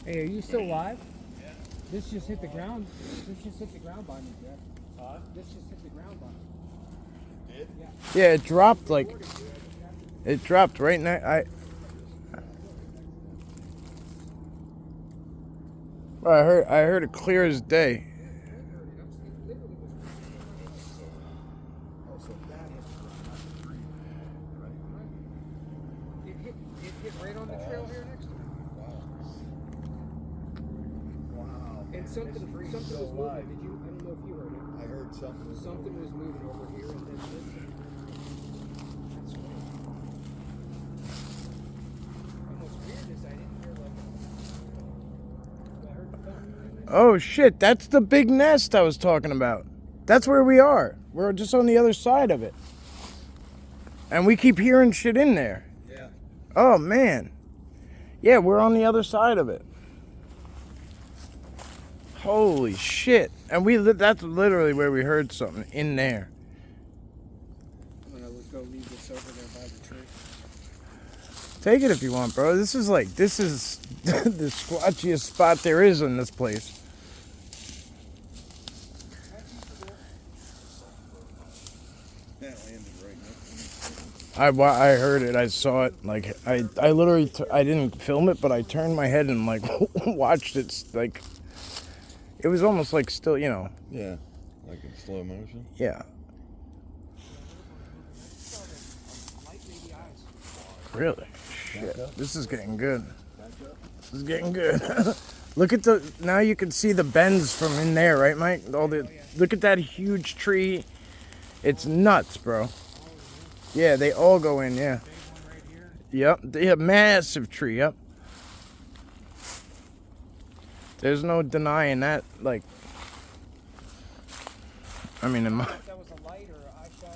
Hey, are you still live? Yeah. This just hit the ground. This just hit the ground by me, Jeff. This just hit the ground by me. Did? Yeah. Yeah, it dropped like. It dropped right now. I heard it clear as day. It hit right on the trail here next to me. Wow. And something was moving. Did you? I don't know if you heard it. I heard something. Something was moving over here, and then this. That's weird. And what's weird is I didn't hear like. I heard the thump. Oh shit! That's the big nest I was talking about. That's where we are. We're just on the other side of it, and we keep hearing shit in there. Yeah. Oh man. Yeah, we're on the other side of it. Holy shit. And that's literally where we heard something, in there. I'm gonna go leave this over there by the tree. Take it if you want, bro. This is the squatchiest spot there is in this place. That landed right next to me. I heard it. I saw it. Like, I literally, I didn't film it, but I turned my head and, like, watched it. Like, it was almost like still, you know. Yeah. Like in slow motion. Yeah. Really? Shit. This is getting good. This is getting good. Look at now you can see the bends from in there, right, Mike? Look at that huge tree. It's nuts, bro. Yeah, they all go in, yeah. Yep, they have massive tree, yep. There's no denying that, like, I mean, That was a light or I shone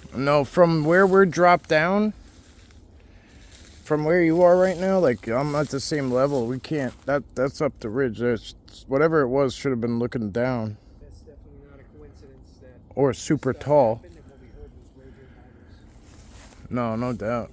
something. no, from where we're dropped down, from where you are right now, like, I'm at the same level. We can't, that's up the ridge. There's, whatever it was should have been looking down. That's definitely not a coincidence that Or super tall. happened and what we heard was raging waters. No doubt.